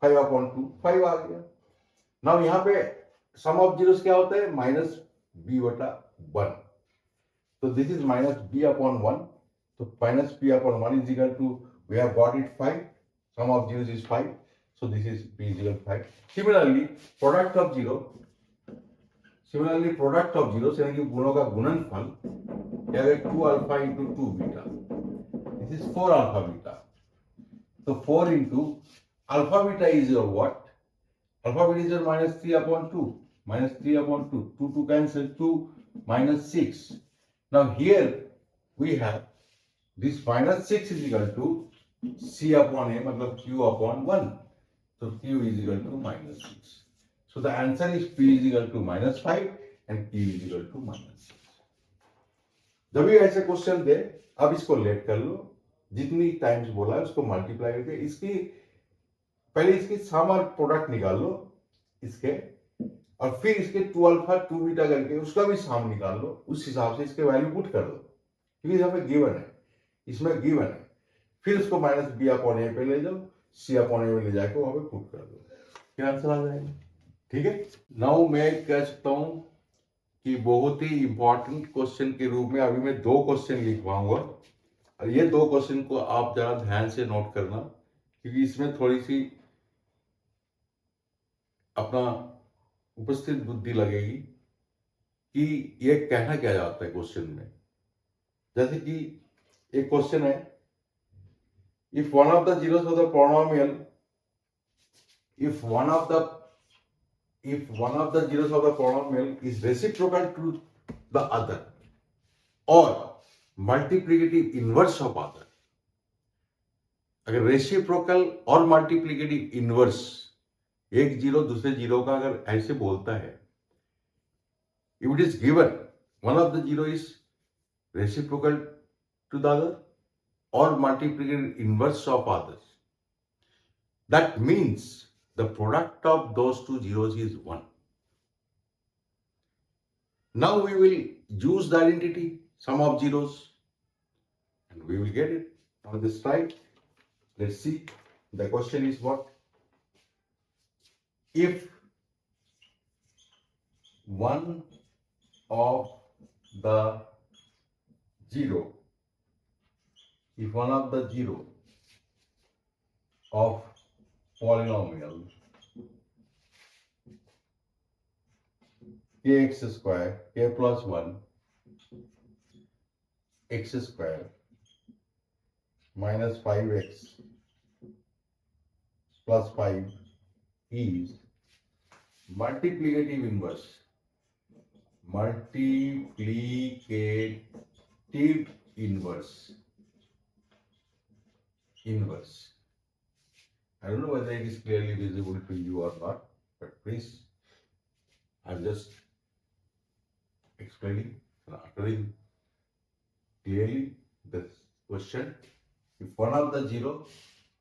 5/2, 5 आ गया। नाउ यहाँ पे सम ऑफ जीरोस क्या होता है, माइनस बी बटा 1। तो this is minus b upon 1, तो minus b upon 1 is equal to, we have got it 5, sum of zeros is 5, so this is p is equal to 5. Similarly product of zeros यानी कि गुणों का गुणनफल क्या है, 2 alpha into 2 beta, this is 4 alpha beta. तो 4 into alpha beta is your what, alpha beta is your minus 3/2, minus 3/2, 2 cancel, 2 minus 6. Now here we have this minus 6 is equal to C upon A, मतलब Q upon 1. So Q is equal to minus 6. So the answer is P is equal to minus 5 and Q is equal to minus 6. जब भी ऐसे question दे, अब इसको late कर लो, जितनी times बोला है उसको मल्टीप्लाई करके इसकी पहले इसकी सम और प्रोडक्ट निकाल लो इसके, और फिर इसके 2 अल्फा 2 बीटा करके उसका भी सम निकाल लो, उस हिसाब से इसके वैल्यू पुट कर दो, क्योंकि यहाँ पे गिवन है, इसमें गिवन है। फिर उसको माइनस बी अपॉन ए पे ले जाओ, सी अपॉन ए में ले जाके वहां पे पुट कर दो, क्या आंसर आ जाएगा, ठीक है। नाउ मैं कह सकता हूं कि बहुत ही इंपॉर्टेंट क्वेश्चन के रूप में अभी मैं 2 क्वेश्चन लिखवाऊंगा, और ये 2 क्वेश्चन को आप जरा ध्यान से नोट करना, क्योंकि इसमें थोड़ी सी अपना उपस्थित बुद्धि लगेगी कि ये कहना क्या जाता है क्वेश्चन में। जैसे कि एक क्वेश्चन है, if one of the zeros of the polynomial, if one of the zeros of the polynomial is reciprocal to the other or multiplicative inverse of other, अगर रेसिप्रोकल और मल्टीप्लिकेटिव इनवर्स एक zero दूसरे zero का अगर ऐसे बोलता है, if it is given one of the zero is reciprocal to the other or multiplicative inverse of others, that means the product of those two zeros is 1. Now we will use the identity sum of zeros and we will get it on this slide. Let's see. The question is what? If one of the zero of polynomial kx square, k plus 1, x square minus 5x plus 5 is multiplicative inverse. I don't know whether it is clearly visible to you or not, but please, I'm just explaining, uttering clearly this question. If one of the zero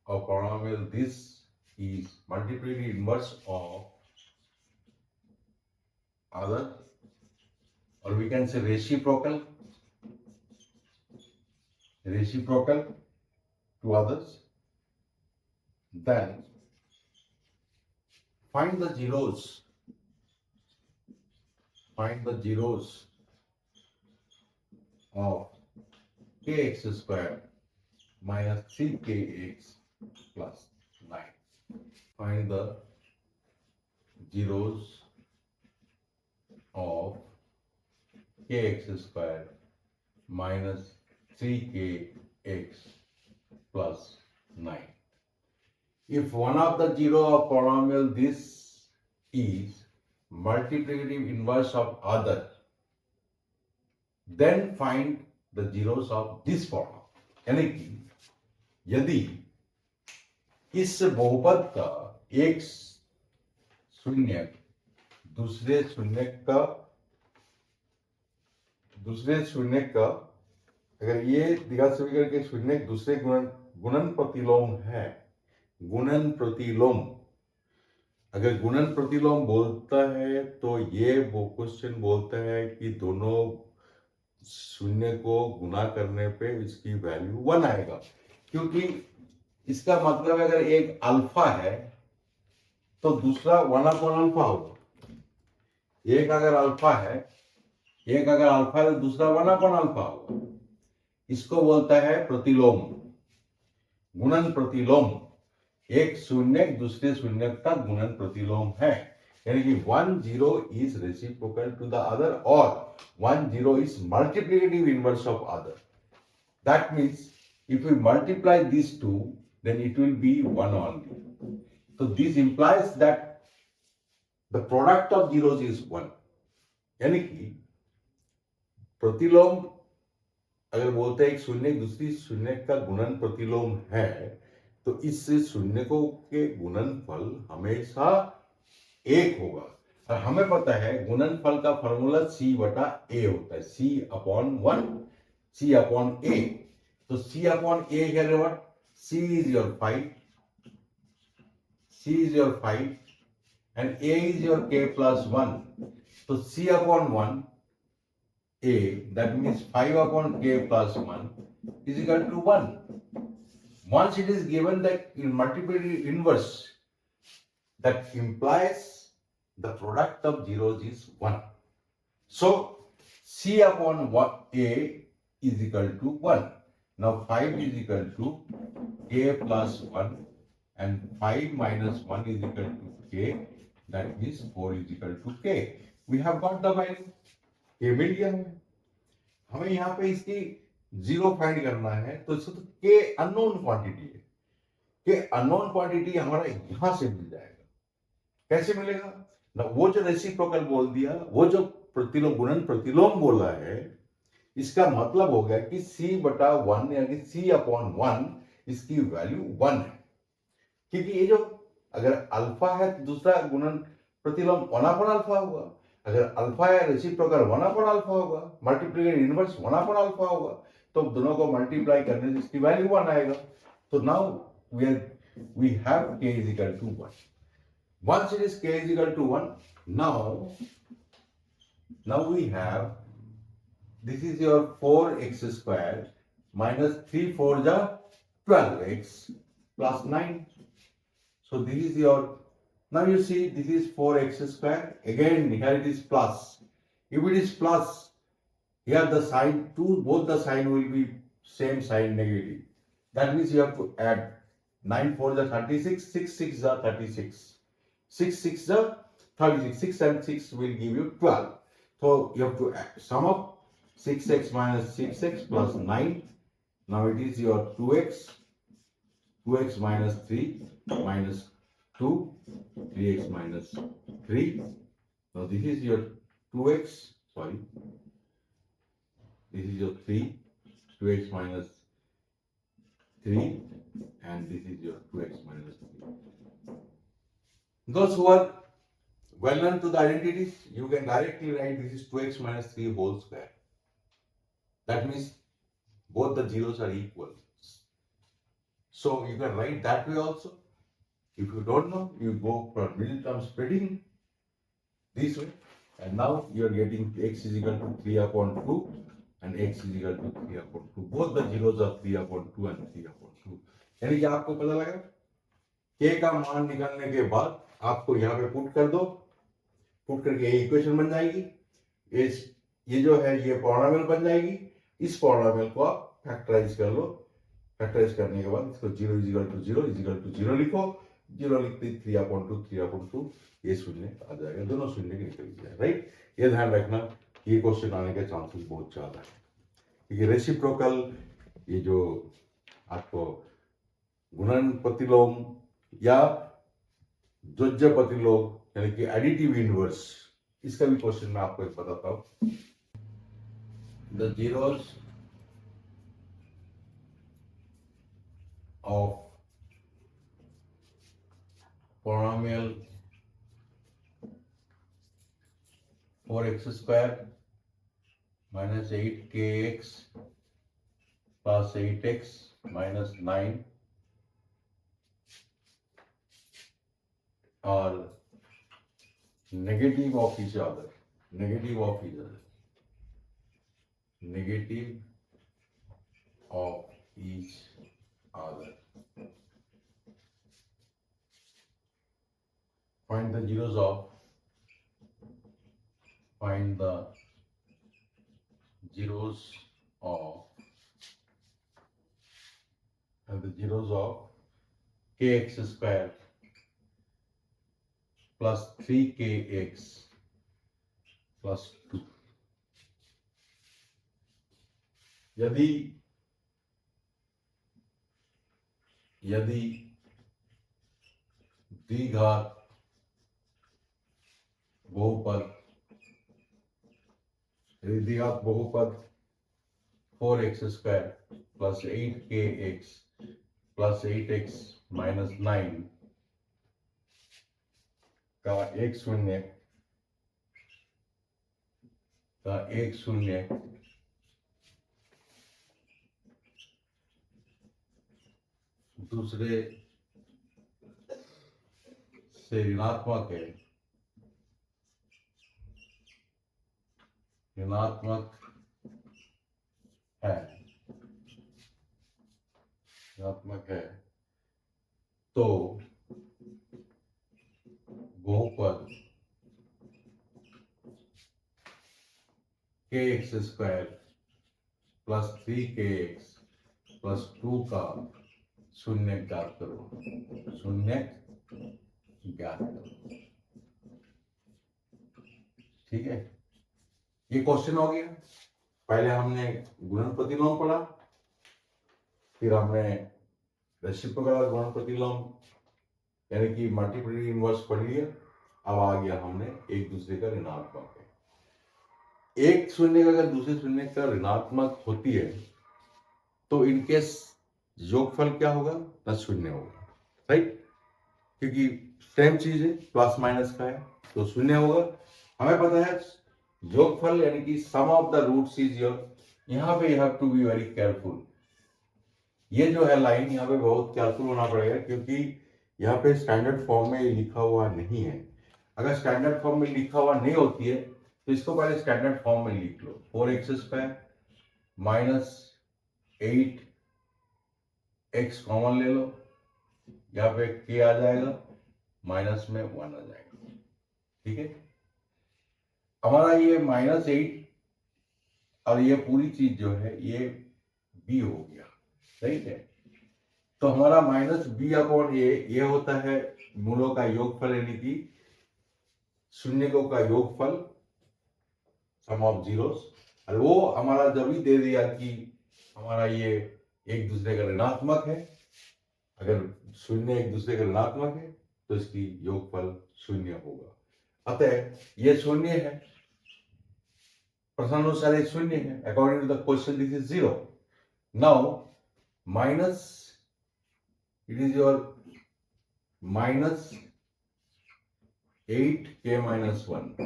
of polynomial this is multiplicative inverse of other, or we can say reciprocal to others, then Find the zeros. Find the zeros of kx square minus 3kx plus 9. Find the zeros of kx square minus 3kx plus 9. If one of the zero of polynomial this is multiplicative inverse of other, then find the zeros of this polynomial. यानी कि यदि इस बहुपद का एक शून्य दूसरे शून्य का अगर ये द्विघात समीकरण के शून्य दूसरे गुणन प्रतिलोम है, गुणन प्रतिलोम, अगर गुणन प्रतिलोम बोलता है तो ये वो क्वेश्चन बोलता है कि दोनों शून्य को गुणा करने पे इसकी वैल्यू 1 आएगा, क्योंकि इसका मतलब अगर एक अल्फा है तो दूसरा 1 अपॉन अल्फा होगा। एक अगर अल्फा है तो दूसरा 1 अपॉन अल्फा होगा। इसको बोलता है प्रतिलोम, गुणन प्रतिलोम। एक शून्य दूसरे शून्य का गुणन प्रतिलोम है, यानी कि 1 0 is reciprocal to the other or 1 0 is multiplicative inverse of other. That means if we multiply these two, then it will be 1 only. So this implies that the product of zeros is 1. यानी कि प्रतिलोम अगर बोलते हैं एक शून्य दूसरी शून्य का गुणन प्रतिलोम है, तो इस शून्य को के गुणनफल हमेशा 1 होगा। और हमें पता है गुणनफल का फॉर्मूला c बटा a होता है, c upon 1, c upon a। तो c अपॉन a क्या रहेगा? c is your 5, c is your 5 and a is your k plus 1. So c upon 1 a, that means 5 upon k plus 1 is equal to 1. Once it is given that in multiplicative inverse, that implies the product of zeros is 1. So c upon 1 a is equal to 1. Now 5 is equal to k plus 1 and 5 minus 1 is equal to k, that means 4 is equal to k. We have got the value, k मिल गया हमें। हमें यहाँ पे इसकी zero find करना है, तो के अननोन क्वांटिटी है, के अननोन क्वांटिटी हमारा यहां से मिल जाएगा। कैसे मिलेगा ना? वो जो रेसिप्रोकल बोल दिया, वो जो प्रतिलोम गुणन प्रतिलोम बोला है, इसका मतलब हो गया कि c बटा 1 यानी c अपॉन 1 इसकी वैल्यू 1 है, क्योंकि ये जो अगर अल्फा है तो दूसरा गुणन प्रतिलोम 1 अपॉन अल्फा होगा। अगर अल्फा है रेसिप्रोकल 1 अपॉन अल्फा होगा, मल्टीप्लिकेटिव इनवर्स 1 अपॉन अल्फा होगा, तो दोनों को मल्टीप्लाई करने से इसकी वैल्यू 1 आएगा। तो now we have k is equal to 1. Once it is k is equal to 1, now we have, this is your 4x square minus 3 4 the 12x plus 9. So this is your, now you see this is 4x square, again here it is plus. If it is plus, here the sign, both the sign will be same sign, negative. That means you have to add 9 4 the 36, 6 6 the 36, 6 6 the 36, 6 and 6 will give you 12. So you have to sum up 6x minus 6x plus 9. Now it is your 2x, 2x minus 3 minus 2, 3x minus 3. Now this is your 2x, sorry, this is your 3, 2x minus 3, and this is your 2x minus 3. Those who are well known to the identities, you can directly write this is 2x minus 3 whole square. That means both the zeros are equal. So you can write that way also. If you don't know, you go for middle term splitting this way, and now you are getting x is equal to 3 upon 2 and x is equal to 3 upon 2. Both the zeros are 3 upon 2 and 3 upon 2. यानी कि आपको पता लगा k का मान निकालने के बाद आपको यहाँ पे पुट कर दो, पुट करके ये इक्वेशन बन जाएगी, ये जो है ये पॉलिनोमियल बन जाएगी। इस पॉलिनोमियल को आप फैक्टराइज कर लो, फैक्टराइज करने के बाद इसको 0 इजिकल टू 0 लिखो, 0 लिखते 3/2 ये शून्य आ जाएगा, दोनों शून्य के निकल जाए, राइट। ये ध्यान रखना, ये क्वेश्चन आने के चांसेस बहुत ज्यादा है, क्योंकि रेसिप्रोकल ये जो आपको गुणन प्रतिलोम या जोज्य प्रतिलोम यानी कि एडिटिव इनवर्स, इसका भी क्वेश्चन मैं आपको एक बताता हूं। The zeros of polynomial 4x square minus 8kx plus 8x minus 9 are negative of each other, negative of each other, negative of each other. Find the zeros of, find the zeros of, and the zeros of kx square plus 3kx plus 2. यदि द्विघात बहुपद 4x square plus 8kx plus 8x minus 9 का एक शून्य दूसरे से ऋणात्मक है, तो बहुपद kx square plus 3kx plus 2 का शून्य ज्ञात करो, ठीक है। ये क्वेश्चन हो गया। पहले हमने गुणन प्रतिलोम पढ़ा, फिर हमने रेसिप्रोकल गुणन प्रतिलोम यानी कि मल्टीप्लिकेटिव इनवर्स पढ़ लिया। अब आ गया हमने एक दूसरे का ऋणात्मक है। एक शून्य अगर दूसरे शून्य का ऋणात्मक होती है तो इनकेस योगफल क्या होगा, न शून्य होगा, राइट, क्योंकि सेम चीज है, प्लस माइनस का है तो शून्य होगा। हमें पता है योगफल यानी कि sum of the roots is your, यहाँ पे you have to be very careful. ये जो है लाइन यहाँ पे बहुत केयरफुल होना पड़ेगा, क्योंकि यहाँ पे स्टैंडर्ड फॉर्म में लिखा हुआ नहीं है। अगर स्टैंडर्ड फॉर्म में लिखा हुआ नहीं होती है तो इसको पहले स्टैंडर्ड फॉर्म में लिख लो, 4x square minus 8x common ले लो, यहाँ पे k आ जाएगा, माइनस में 1 आ जाएगा, ठीक है। हमारा ये -8 और ये पूरी चीज जो है ये b हो गया, सही है। तो हमारा -b/a ये होता है मूलों का योगफल यानी कि शून्यकों का योगफल, सम ऑफ जीरोस। और वो हमारा जब ही दे दिया कि हमारा ये एक दूसरे का ऋणात्मक है, अगर शून्य एक दूसरे का ऋणात्मक है तो इसकी योगफल शून्य होगा। अतः ये शून्य है, प्रश्नानुसार ये शून्य है। According to the question this is 0। Now minus, it is your minus 8k minus 1,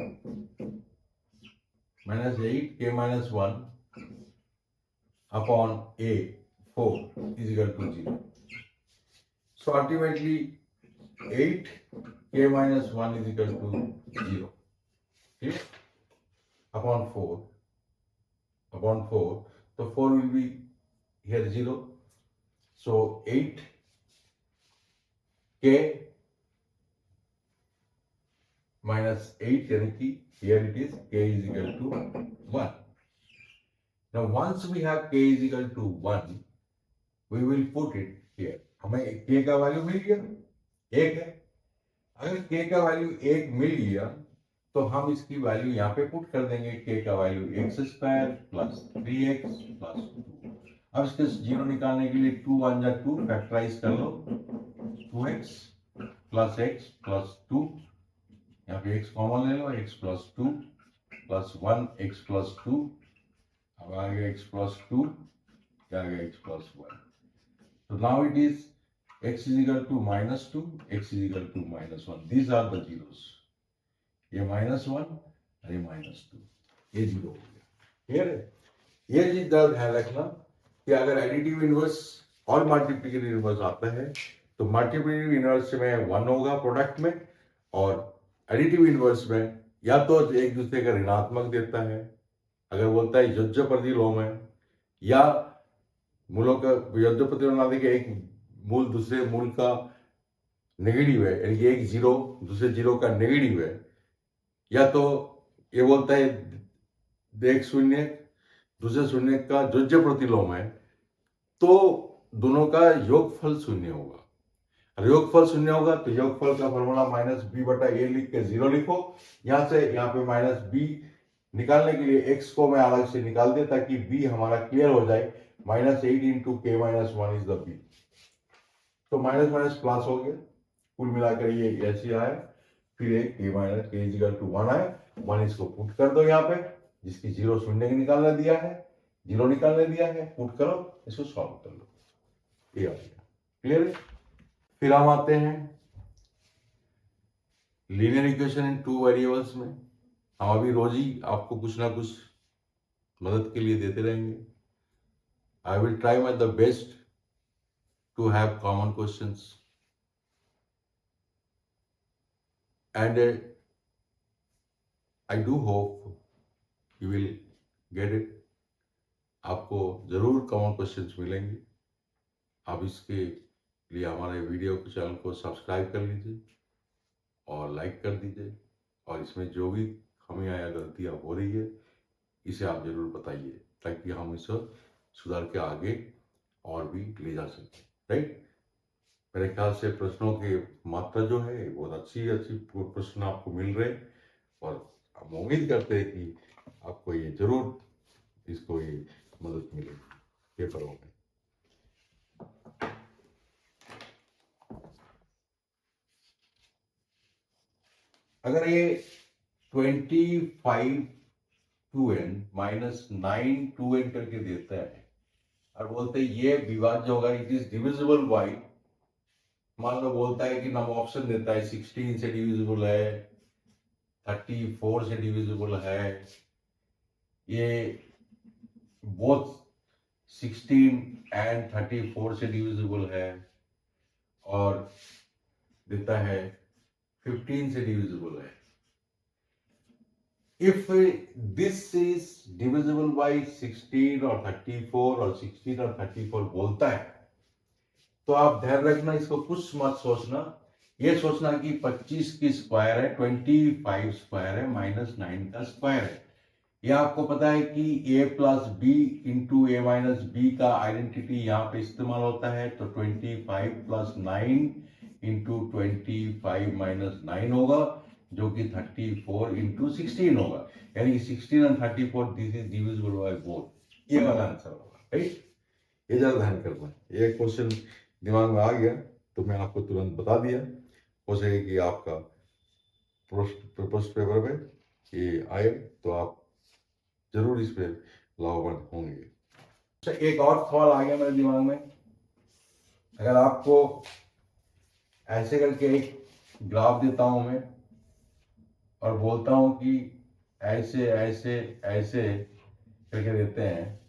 minus 8k minus 1 upon a 4 is equal to 0. So ultimately 8k minus 1 is equal to 0. Okay? Upon 4, so 4 will be here 0. So 8k minus 8 यानी कि here it is k is equal to 1. Now once we have k is equal to 1, we will put it here. हमें k का value मिल गया, एक है. अगर k का value एक मिल गया तो हम इसकी वैल्यू यहाँ पे पुट कर देंगे. k का value x square plus 3x plus 2. अब इसके जीरो निकालने के लिए 2 1 जा 2 फैक्टराइज कर लो. 2x प्लस x प्लस 2, यहाँ पे x कॉमन ले लो, x plus 2 plus 1 x plus 2. अब आ गया x प्लस 2, क्या आ गया x प्लस 1. तो now it is x is equal to minus 2, x is equal to minus 1. These are the zeros. ये minus 1 और ये minus 2. ये जीरो हो गया. क्लियर है? ये चीज ध्यान रखना कि अगर एडिटिव इनवर्स और मल्टीप्लिकेटिव इनवर्स आता है तो मल्टीप्लिकेटिव इनवर्स में 1 होगा प्रोडक्ट में, और एडिटिव इनवर्स में या तो एक दूसरे का ऋणात्मक देता है, अगर बोलता है योज्य प्रतिलोम है, या मूलों का योज्य प्रतिलोम के एक मूल दूसरे मूल का नेगेटिव है, यानी कि एक जीरो दूसरे जीरो का नेगेटिव है, या तो ये बोलता है एक शून्य दूसरे शून्य का योज्य प्रतिलोम है, तो दोनों का योगफल शून्य होगा. और योगफल शून्य होगा तो योगफल का फॉर्मूला माइनस बी बटा ए लिख के जीरो लिखो. यहां से यहाँ पे माइनस बी निकालने के लिए x को मैं अलग से निकाल दे ताकि b हमारा क्लियर हो जाए. माइनस 8 इंटू के माइनस 1 इज द b. तो माइनस माइनस प्लस हो गया, कुल मिलाकर ये ऐसे आया. फिर एक के माइनस के इज इक्वल टू 1 आया. 1 इसको पुट कर दो यहाँ पे, जिसकी जीरो शून्य निकालने दिया है, जीरो निकालने दिया है, पुट करो, इसको सॉल्व कर लो. ये आ गया. क्लियर है? फिर हम आते हैं लीनियर इक्वेशन इन 2 वेरिएबल्स में. हम अभी रोज ही आपको कुछ ना कुछ मदद के लिए देते रहेंगे. I will try my the best to have common questions, and I do hope you will get it. आपको जरूर कॉमन क्वेश्चंस मिलेंगे. आप इसके लिए हमारे वीडियो के चैनल को सब्सक्राइब कर लीजिए और लाइक कर दीजिए, और इसमें जो भी खामियां या गलतियां हो रही है इसे आप जरूर बताइए ताकि हम इसे सुधार के आगे और भी ले जा सकें. राइट? मेरे ख्याल से प्रश्नों की मात्रा जो है बहुत अच्छी प्रश्न आपको मिल रहे, और हम उम्मीद करते हैं कि आपको ये जरूर इसको ये मदद मिलेगी पेपरों में. अगर ये 25 2n माइनस 9 2n करके देता है और बोलते हैं ये विभाज्य होगा, इट इज डिविजिबल बाय, मान लो बोलता है कि नंबर ऑप्शन देता है 16 से डिविजिबल है, 34 से डिविजिबल है, ये बोथ 16 एंड 34 से डिविजिबल है, और देता है 15 से डिविजिबल है. If this is divisible by 16 और 34 और 16 और 34 बोलता है तो आप ध्यान रखना, इसको कुछ मत सोचना. ये सोचना कि 25 की स्क्वायर है, 25 स्क्वायर है, माइनस 9 का स्क्वायर है. ये आपको पता है कि a plus b into a minus b का आइडेंटिटी यहाँ पे इस्तेमाल होता है. तो 25 प्लस 9 इंटू 25 माइनस 9 होगा, जो कि 34 इंटू 16 होगा, यानी कि 16 और 34 this is divisible by both. ये वाला आंसर होगा. राइट? ये जरा ध्यान करना. ये क्वेश्चन दिमाग में आ गया तो मैं आपको तुरंत बता दिया. हो सके कि आपका प्रश्न पेपर में ये आए तो आप जरूर इस पे लाभवान होंगे. एक और सवाल आ गया मेरे दिमाग में. अगर आपको ऐसे करके एक ग्राफ देता हूं मैं और बोलता हूं कि ऐसे ऐसे ऐसे करके देते हैं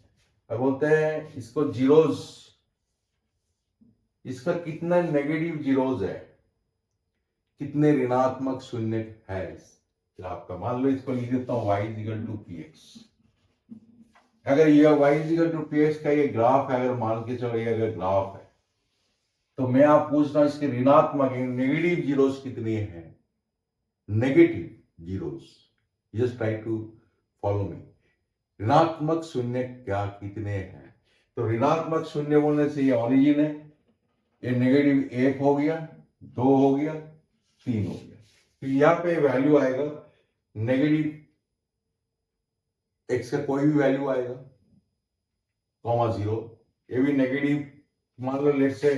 और बोलते हैं इसको जीरोज, इसका कितना नेगेटिव जीरोज है, कितने ऋणात्मक शून्य है इस ग्राफ का. मान लो इसको लिख देता हूं y is equal to px. अगर ये y is equal to px का ये ग्राफ है, अगर मान के चलो ये अगर ग्राफ है, तो मैं आप पूछना इसके ऋणात्मक नेगेटिव जीरोज कितने हैं. Negative zeros, just try to follow me. ऋणात्मक शून्य क्या कितने हैं? तो ऋणात्मक शून्य बोलने से ये ऑरिजिन है, ये नेगेटिव 1 हो गया, 2 हो गया, 3 हो गया। तो यहाँ पे वैल्यू आएगा नेगेटिव एक्स का कोई भी वैल्यू आएगा, कॉमा 0, ये भी नेगेटिव, मान लो लेट से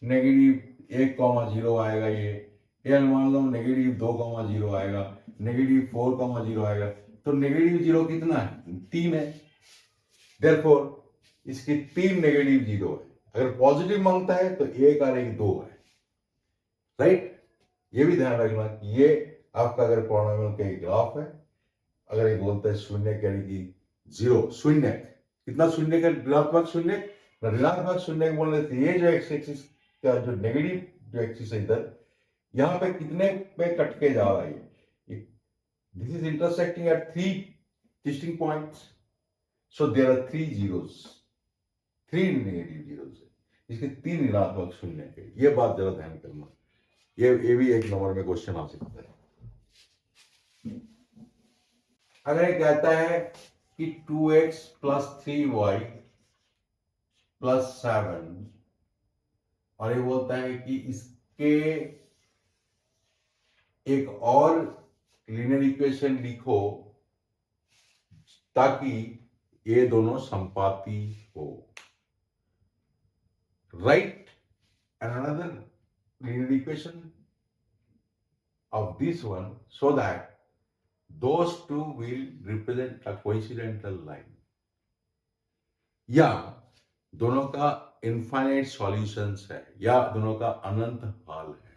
नेगेटिव 1,0 आएगा, ये मान लो नेगेटिव 2,0 आएगा, नेगेटिव 4,0 आएगा। तो नेगेटिव 0 कितना है? 3 है। देयरफॉर इसकी 3 नेगेटिव 0 है। अगर पॉजिटिव मांगता है तो 1 और 1 2 है, राइट? ये भी ध्यान रखना कि ये आपका अगर पॉलिनोमियल का ग्राफ है, अगर ये बोलता है शून्य यानी कि 0 शून्य, कितना शून्य का ऋणात्मक शून्य? ऋणात्मक शून्य बोलने से ये जो एक्स एक्सिस का जो नेगेटिव जो एक्सिस है इधर, यहाँ पे कितने पे कट के जा रहा है? This is intersecting at 3 distinct points, so there are 3 zeros, 3 negative zeros है, इसके 3 ऋणात्मक शून्य है। ये बात जरा ध्यान करना, ये भी एक नंबर में क्वेश्चन आ सकता है। अगर ये कहता है कि 2x + 3y + 7, और ये बोलता है कि इसके एक और लीनियर इक्वेशन लिखो ताकि ये दोनों संपाती हो, right? Another linear equation of this one so that those two will represent a coincidental line, या दोनों का इनफाइनाइट सॉल्यूशंस है, या दोनों का अनंत हल है।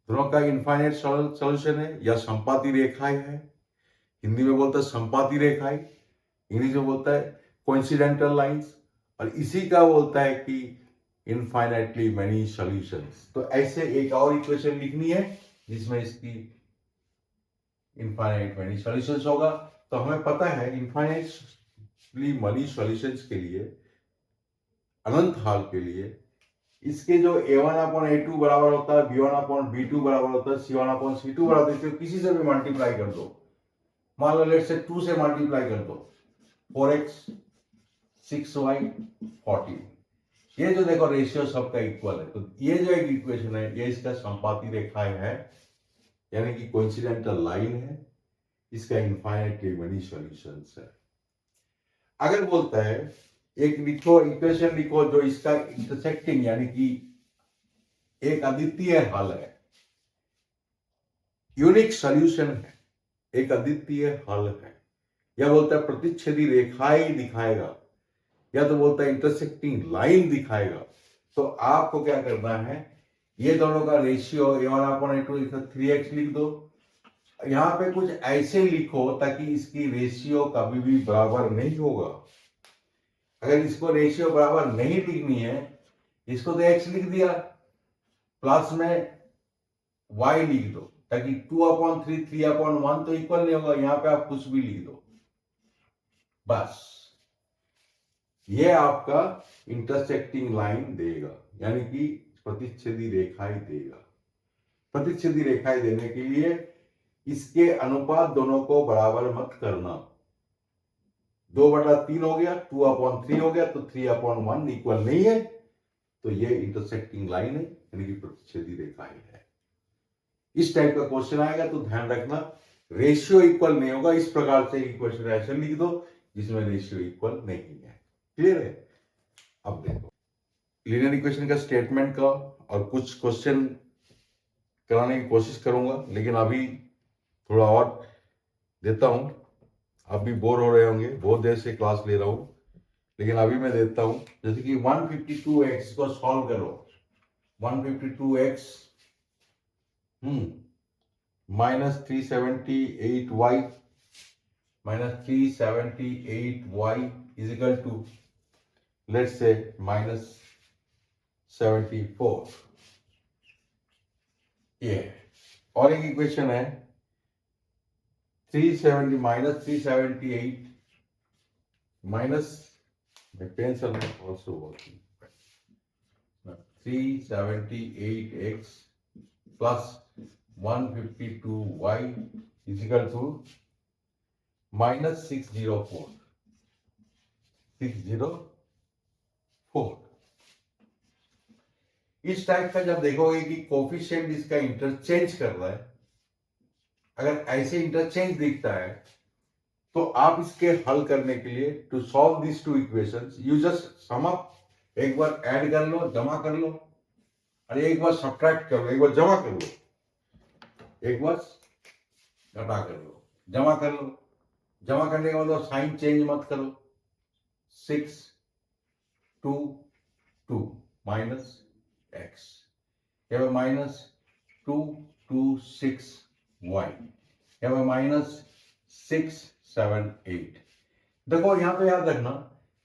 दोनों का इनफाइनाइट सॉल्यूशन है या संपाती रेखाएं है। हिंदी में बोलता है संपाती रेखाएं, इंग्लिश में बोलता है कोइंसिडेंटल लाइंस, और इसी का बोलता है कि इनफाइनाइटली मेनी सॉल्यूशंस। तो ऐसे एक और इक्वेशन लिखनी है जिसमें इसकी इनफाइनाइट मेनी सॉल्यूशंस होगा। तो हमें पता है इनफाइनाइटली मेनी सॉल्यूशंस के लिए, अनंत हल के लिए, इसके जो a1/a2 बराबर होता है, b1/b2 बराबर होता है, c1/c2 बराबर होता है, किसी से भी मल्टीप्लाई कर दो। मान लो लेट से 2 से मल्टीप्लाई कर दो, 4x 6y 14, ये जो देखो रेशियो सबका इक्वल है। तो ये जो एक इक्वेशन है, ये इसका संपाती रेखाएं है, यानी कि कोइंसिडेंटल लाइन है, इसका इनफाइनाइटली मेनी सॉल्यूशंस है। अगर बोलता है एक लिखो, इक्वेशन लिखो जो इसका इंटरसेक्टिंग यानी कि एक अद्वितीय हल है, यूनिक सॉल्यूशन है, एक अद्वितीय हल है, या बोलता है प्रतिच्छेदी रेखाएं दिखाएगा, या तो बोलता है इंटरसेक्टिंग लाइन दिखाएगा। तो आपको क्या करना है, ये दोनों का रेशियो a1/a2 3x लिख दो। यहां पे कुछ ऐसे लिखो ताकि इसकी रेशियो कभी भी बराबर नहीं होगा। अगर इसको रेशियो बराबर नहीं लिखनी है, इसको तो x लिख दिया, प्लस में y लिख दो, ताकि 2/3 3/1 तो इक्वल नहीं होगा। यहां पे आप कुछ भी लिख दो, बस ये आपका इंटरसेक्टिंग लाइन देगा, यानी कि प्रतिच्छेदी रेखाएं देगा। प्रतिच्छेदी रेखाएं देने के लिए इसके अनुपात दोनों को बराबर मत करना। 2/3 हो गया, 2/3 हो गया, तो 3/1 इक्वल नहीं है, तो ये इंटरसेक्टिंग लाइन है, यानी कि प्रतिच्छेदी रेखाएं है। इस टाइप का क्वेश्चन आएगा तो ध्यान रखना, रेशियो इक्वल नहीं होगा। इस प्रकार से इक्वेशन ऐसे लिख दो जिसमें रेशियो इक्वल नहीं है। क्लियर है? अब देखो लीनियर इक्वेशन का स्टेटमेंट का और कुछ क्वेश्चन कराने की कोशिश करूंगा, लेकिन अभी थोड़ा और देता हूं। आप भी बोर हो रहे होंगे, बहुत देर से क्लास ले रहा हूं, लेकिन अभी मैं देता हूं। जैसे कि 152x को सॉल्व करो, 152x -378y is equal to let's say -74। ये और एक इक्वेशन है 378 minus, my pens are not also working, 378x plus 152y is equal to minus 604. इस टाइप का जब देखोगे कि कोफिशिएंट इसका इंटरचेंज कर रहा है, अगर ऐसे इंटरचेंज दिखता है तो आप इसके हल करने के लिए to solve this two equations you just sum up, एक बार ऐड कर लो, जमा कर लो, और एक बार सब्ट्रैक्ट कर लो, एक बार जमा कर लो, एक बार घटा कर लो, जमा कर लो। जमा करने का मतलब साइन चेंज मत करो। 6 2 2 minus x, minus 2 2 6 y, minus 6 7 8। देखो यहां पे याद रखना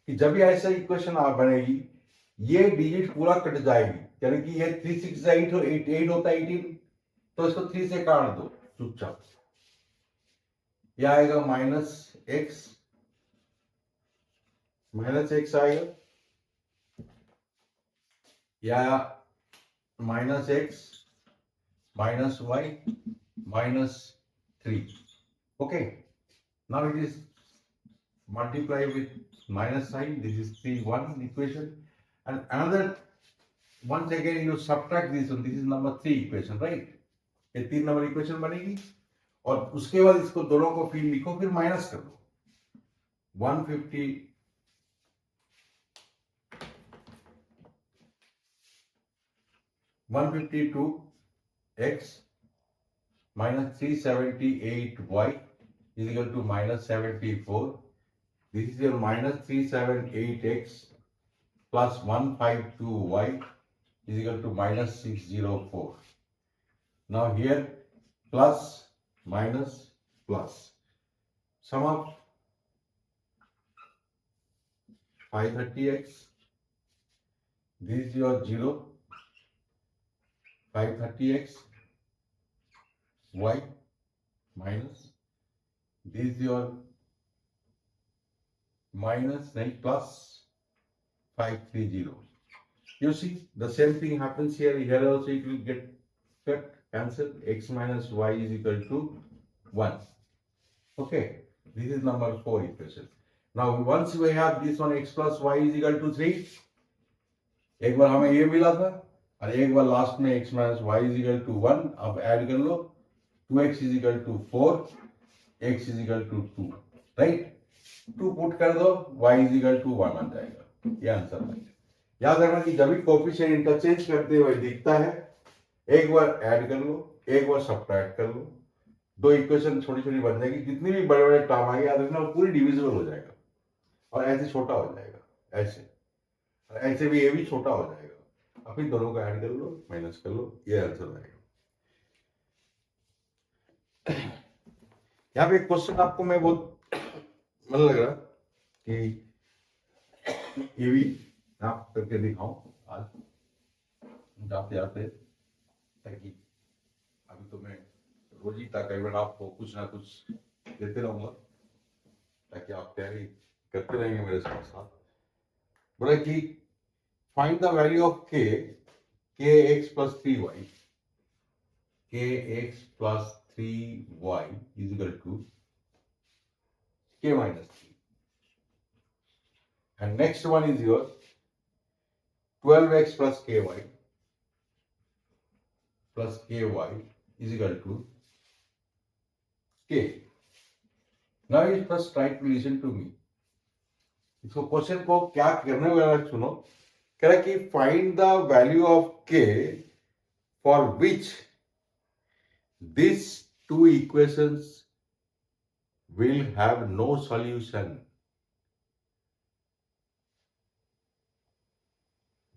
कि जब भी ऐसा इक्वेशन आप बनेगी, ये डिजिट पूरा कट जाएगी, यानी कि ये 3 6 8 और 8 होता है 18, तो इसको 3 से काट दो चुपचाप। यह आएगा माइनस x आएगा, या minus x minus y minus 3. Okay, now it is multiply with minus sign. This is 3 1 equation, and another once again you subtract this one. This is number 3 equation, right? ये 3 number equation बनेगी, और उसके बाद इसको दोनों को फिर लिखो, फिर माइनस कर दो। 152 x minus 378y is equal to minus 74. This is your minus 378x plus 152y is equal to minus 604. Now here plus minus plus. Sum of 530x. This is your 0. 530x y minus. This is your minus plus 530. You see the same thing happens here. Here also it will get cut, cancelled. X minus y is equal to 1. Okay, this is number 4 equation. Now once we have this one, x plus y is equal to 3. एक बार हमें ये मिला था, और एक बार last में x minus y is equal to 1. अब add कर लो, 2x is equal to 4, x is equal to 2, right? 2 put कर दो, y is equal to 1 आ जाएगा। ये आंसर बनेगा। याद रखना कि जब भी कोफिशिएंट इंटरचेंज करते हुए दिखता है, एक बार ऐड कर लो, एक बार सब्ट्रैक्ट कर लो, दो इक्वेशन छोटी छोटी बन जाएगी। जितनी भी बड़े बड़े टर्म आएंगे, याद रखना वो पूरी डिविजिबल हो जाएगा, और ऐसे छोटा हो जाएगा, ऐसे भी ये भी छोटा हो जाएगा। अब फिर दोनों को ऐड कर लो, माइनस कर लो, ये आंसर आएगा। यहाँ पे एक क्वेश्चन आपको मैं बहुत मन लग रहा कि ये भी आप करके दिखाऊं आज जाते जाते, ताकि अभी तो मैं रोज ही तकरीबन आपको कुछ ना कुछ देते रहूंगा, ताकि आप तैयारी करते रहेंगे मेरे साथ साथ। बोला कि find the value of k x plus 3y, kx plus 3y is equal to k minus 3. And next one is your 12x plus ky is equal to k. Now you first try to listen to me. इसको question को क्या करने वाला सुनो। कह रहा कि find the value of k for which this two equations will have no solution.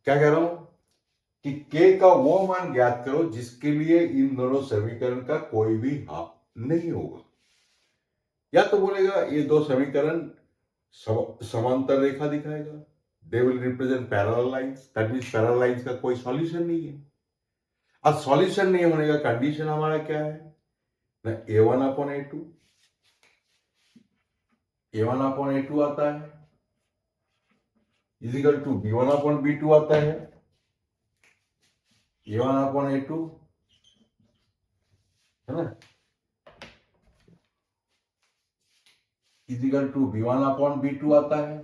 क्या कह रहा हूं कि k का वो मान ज्ञात करो जिसके लिए इन दोनों समीकरण का कोई भी हल नहीं होगा। या तो बोलेगा ये दो समीकरण समांतर रेखा दिखाएगा, they will represent parallel lines, that means parallel lines का कोई सॉल्यूशन नहीं है। अब सॉल्यूशन नहीं होने का कंडीशन हमारा क्या है ना, a1/a2 आता है, इज इक्वल टू b1/b2 आता है, a1/a2 है ना, is equal to B1 upon B2 आता है,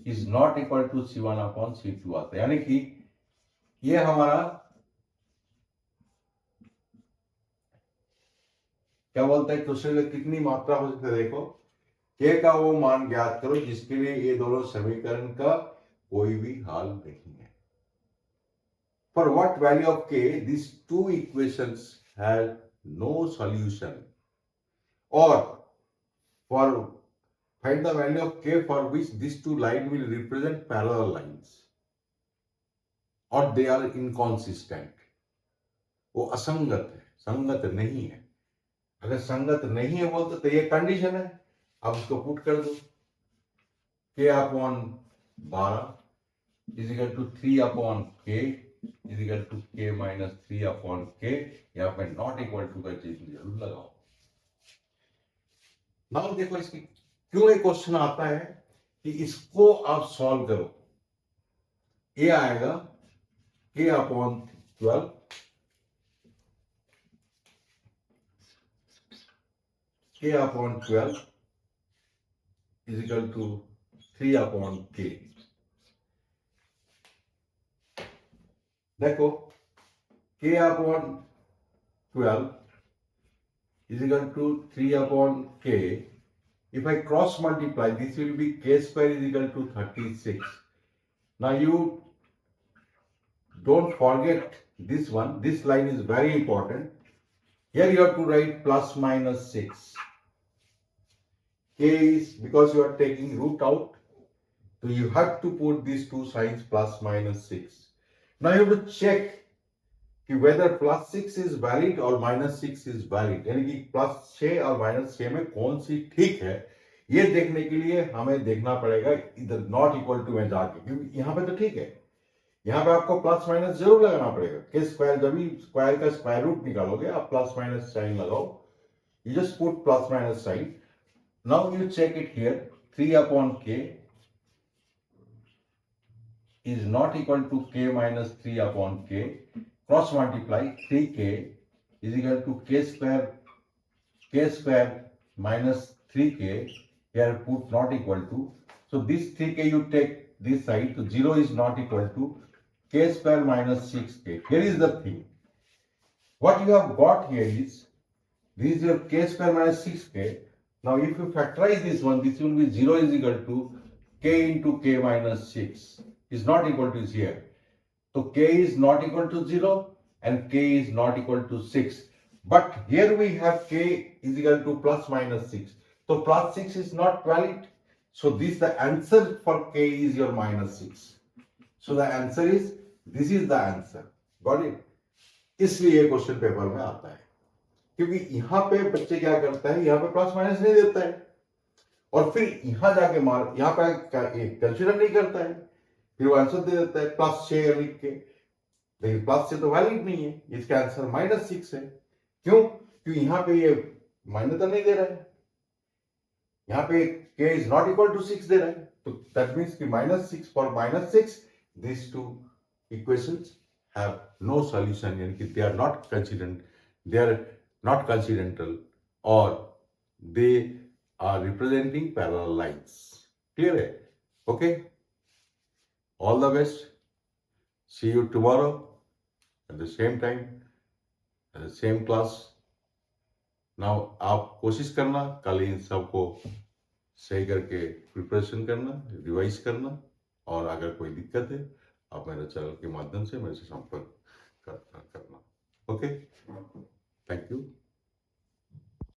is not equal to C1 upon C2 आता है। यानी कि ये हमारा क्या बोलता है क्वेश्चन में, कितनी मात्रा हो सकती है, देखो के का वो मान ज्ञात करो जिसके लिए ये दोनों समीकरण का कोई भी हल नहीं है। For what value of k these two equations have no solution, or for find the value of k for which these two lines will represent parallel lines, or they are inconsistent। वो असंगत है, संगत नहीं है। अगर संगत नहीं है बोलते तो ये कंडीशन है, आप उसको पुट कर दो, k upon 12 is equal to 3 upon k is equal to k minus 3 upon k। यहाँ पे नॉट इक्वल टू का चीज जरूर लगाओ। नाउ देखो इसकी क्यों एक क्वेश्चन आता है कि इसको आप सॉल्व करो, ये आएगा k upon 12 k upon 12 is equal to 3 upon k। देखो k upon 12 is equal to 3 upon k. If I cross multiply, this will be k square is equal to 36. Now you don't forget this one. This line is very important. Here you have to write plus minus 6. K is because you are taking root out, so you have to put these two signs plus minus 6. Now you have to check कि whether plus 6 is valid और minus 6 is valid, यानी कि plus 6 और minus 6 में कौन सी ठीक है, ये देखने के लिए हमें देखना पड़ेगा इधर नॉट इक्वल टू में जाके, क्योंकि यहाँ पे तो ठीक है, यहाँ पे आपको प्लस माइनस जरूर लगाना पड़ेगा। के स्क्वायर, जब भी स्क्वायर का स्क्वायर रूट निकालोगे आप प्लस माइनस साइन लगाओ, you just put plus minus sign. Now you check it here, 3 upon k is not equal to k minus 3 upon k. Cross multiply 3k is equal to k square minus 3k. Here put not equal to. So this 3k you take this side. So 0 is not equal to k square minus 6k. Here is the thing. What you have got here is, this is your k square minus 6k. Now if you factorize this one, this will be 0 is equal to k into k minus 6 is not equal to here. So k is not equal to 0 and k is not equal to 6. But here we have k is equal to plus minus 6. So plus 6 is not valid. So this the answer for k is your minus 6. So the answer is, this is the answer. Got it? इसलिए ये question paper में आता है, क्योंकि यहाँ पे बच्चे क्या करता है, यहाँ पे प्लस माइनस नहीं देता है और फिर यहाँ जाके मार, यहाँ पे कंसीडर नहीं करता है, फिर वो आंसर दे देता है प्लस 6 लिख के, लेकिन प्लस 6 तो वैलिड नहीं है, इसका आंसर माइनस 6 है। क्यों? क्योंकि यहाँ पे ये मान्यता नहीं दे रहा है, यहाँ पे k is not equal to 6 दे रहा है, तो दैट मीन्स कि minus 6 for minus 6 this two equations have no solution, यानी कि दे आर नॉट कंसिडेंटल और they are representing parallel lines. Clear है? Okay, all the best, see you tomorrow at the same time, at the same class. Now आप कोशिश करना कल इन सबको सही करके प्रिपरेशन करना, रिवाइज करना, और अगर कोई दिक्कत है आप मेरे चैनल के माध्यम से मेरे से संपर्क करना। Okay, thank you.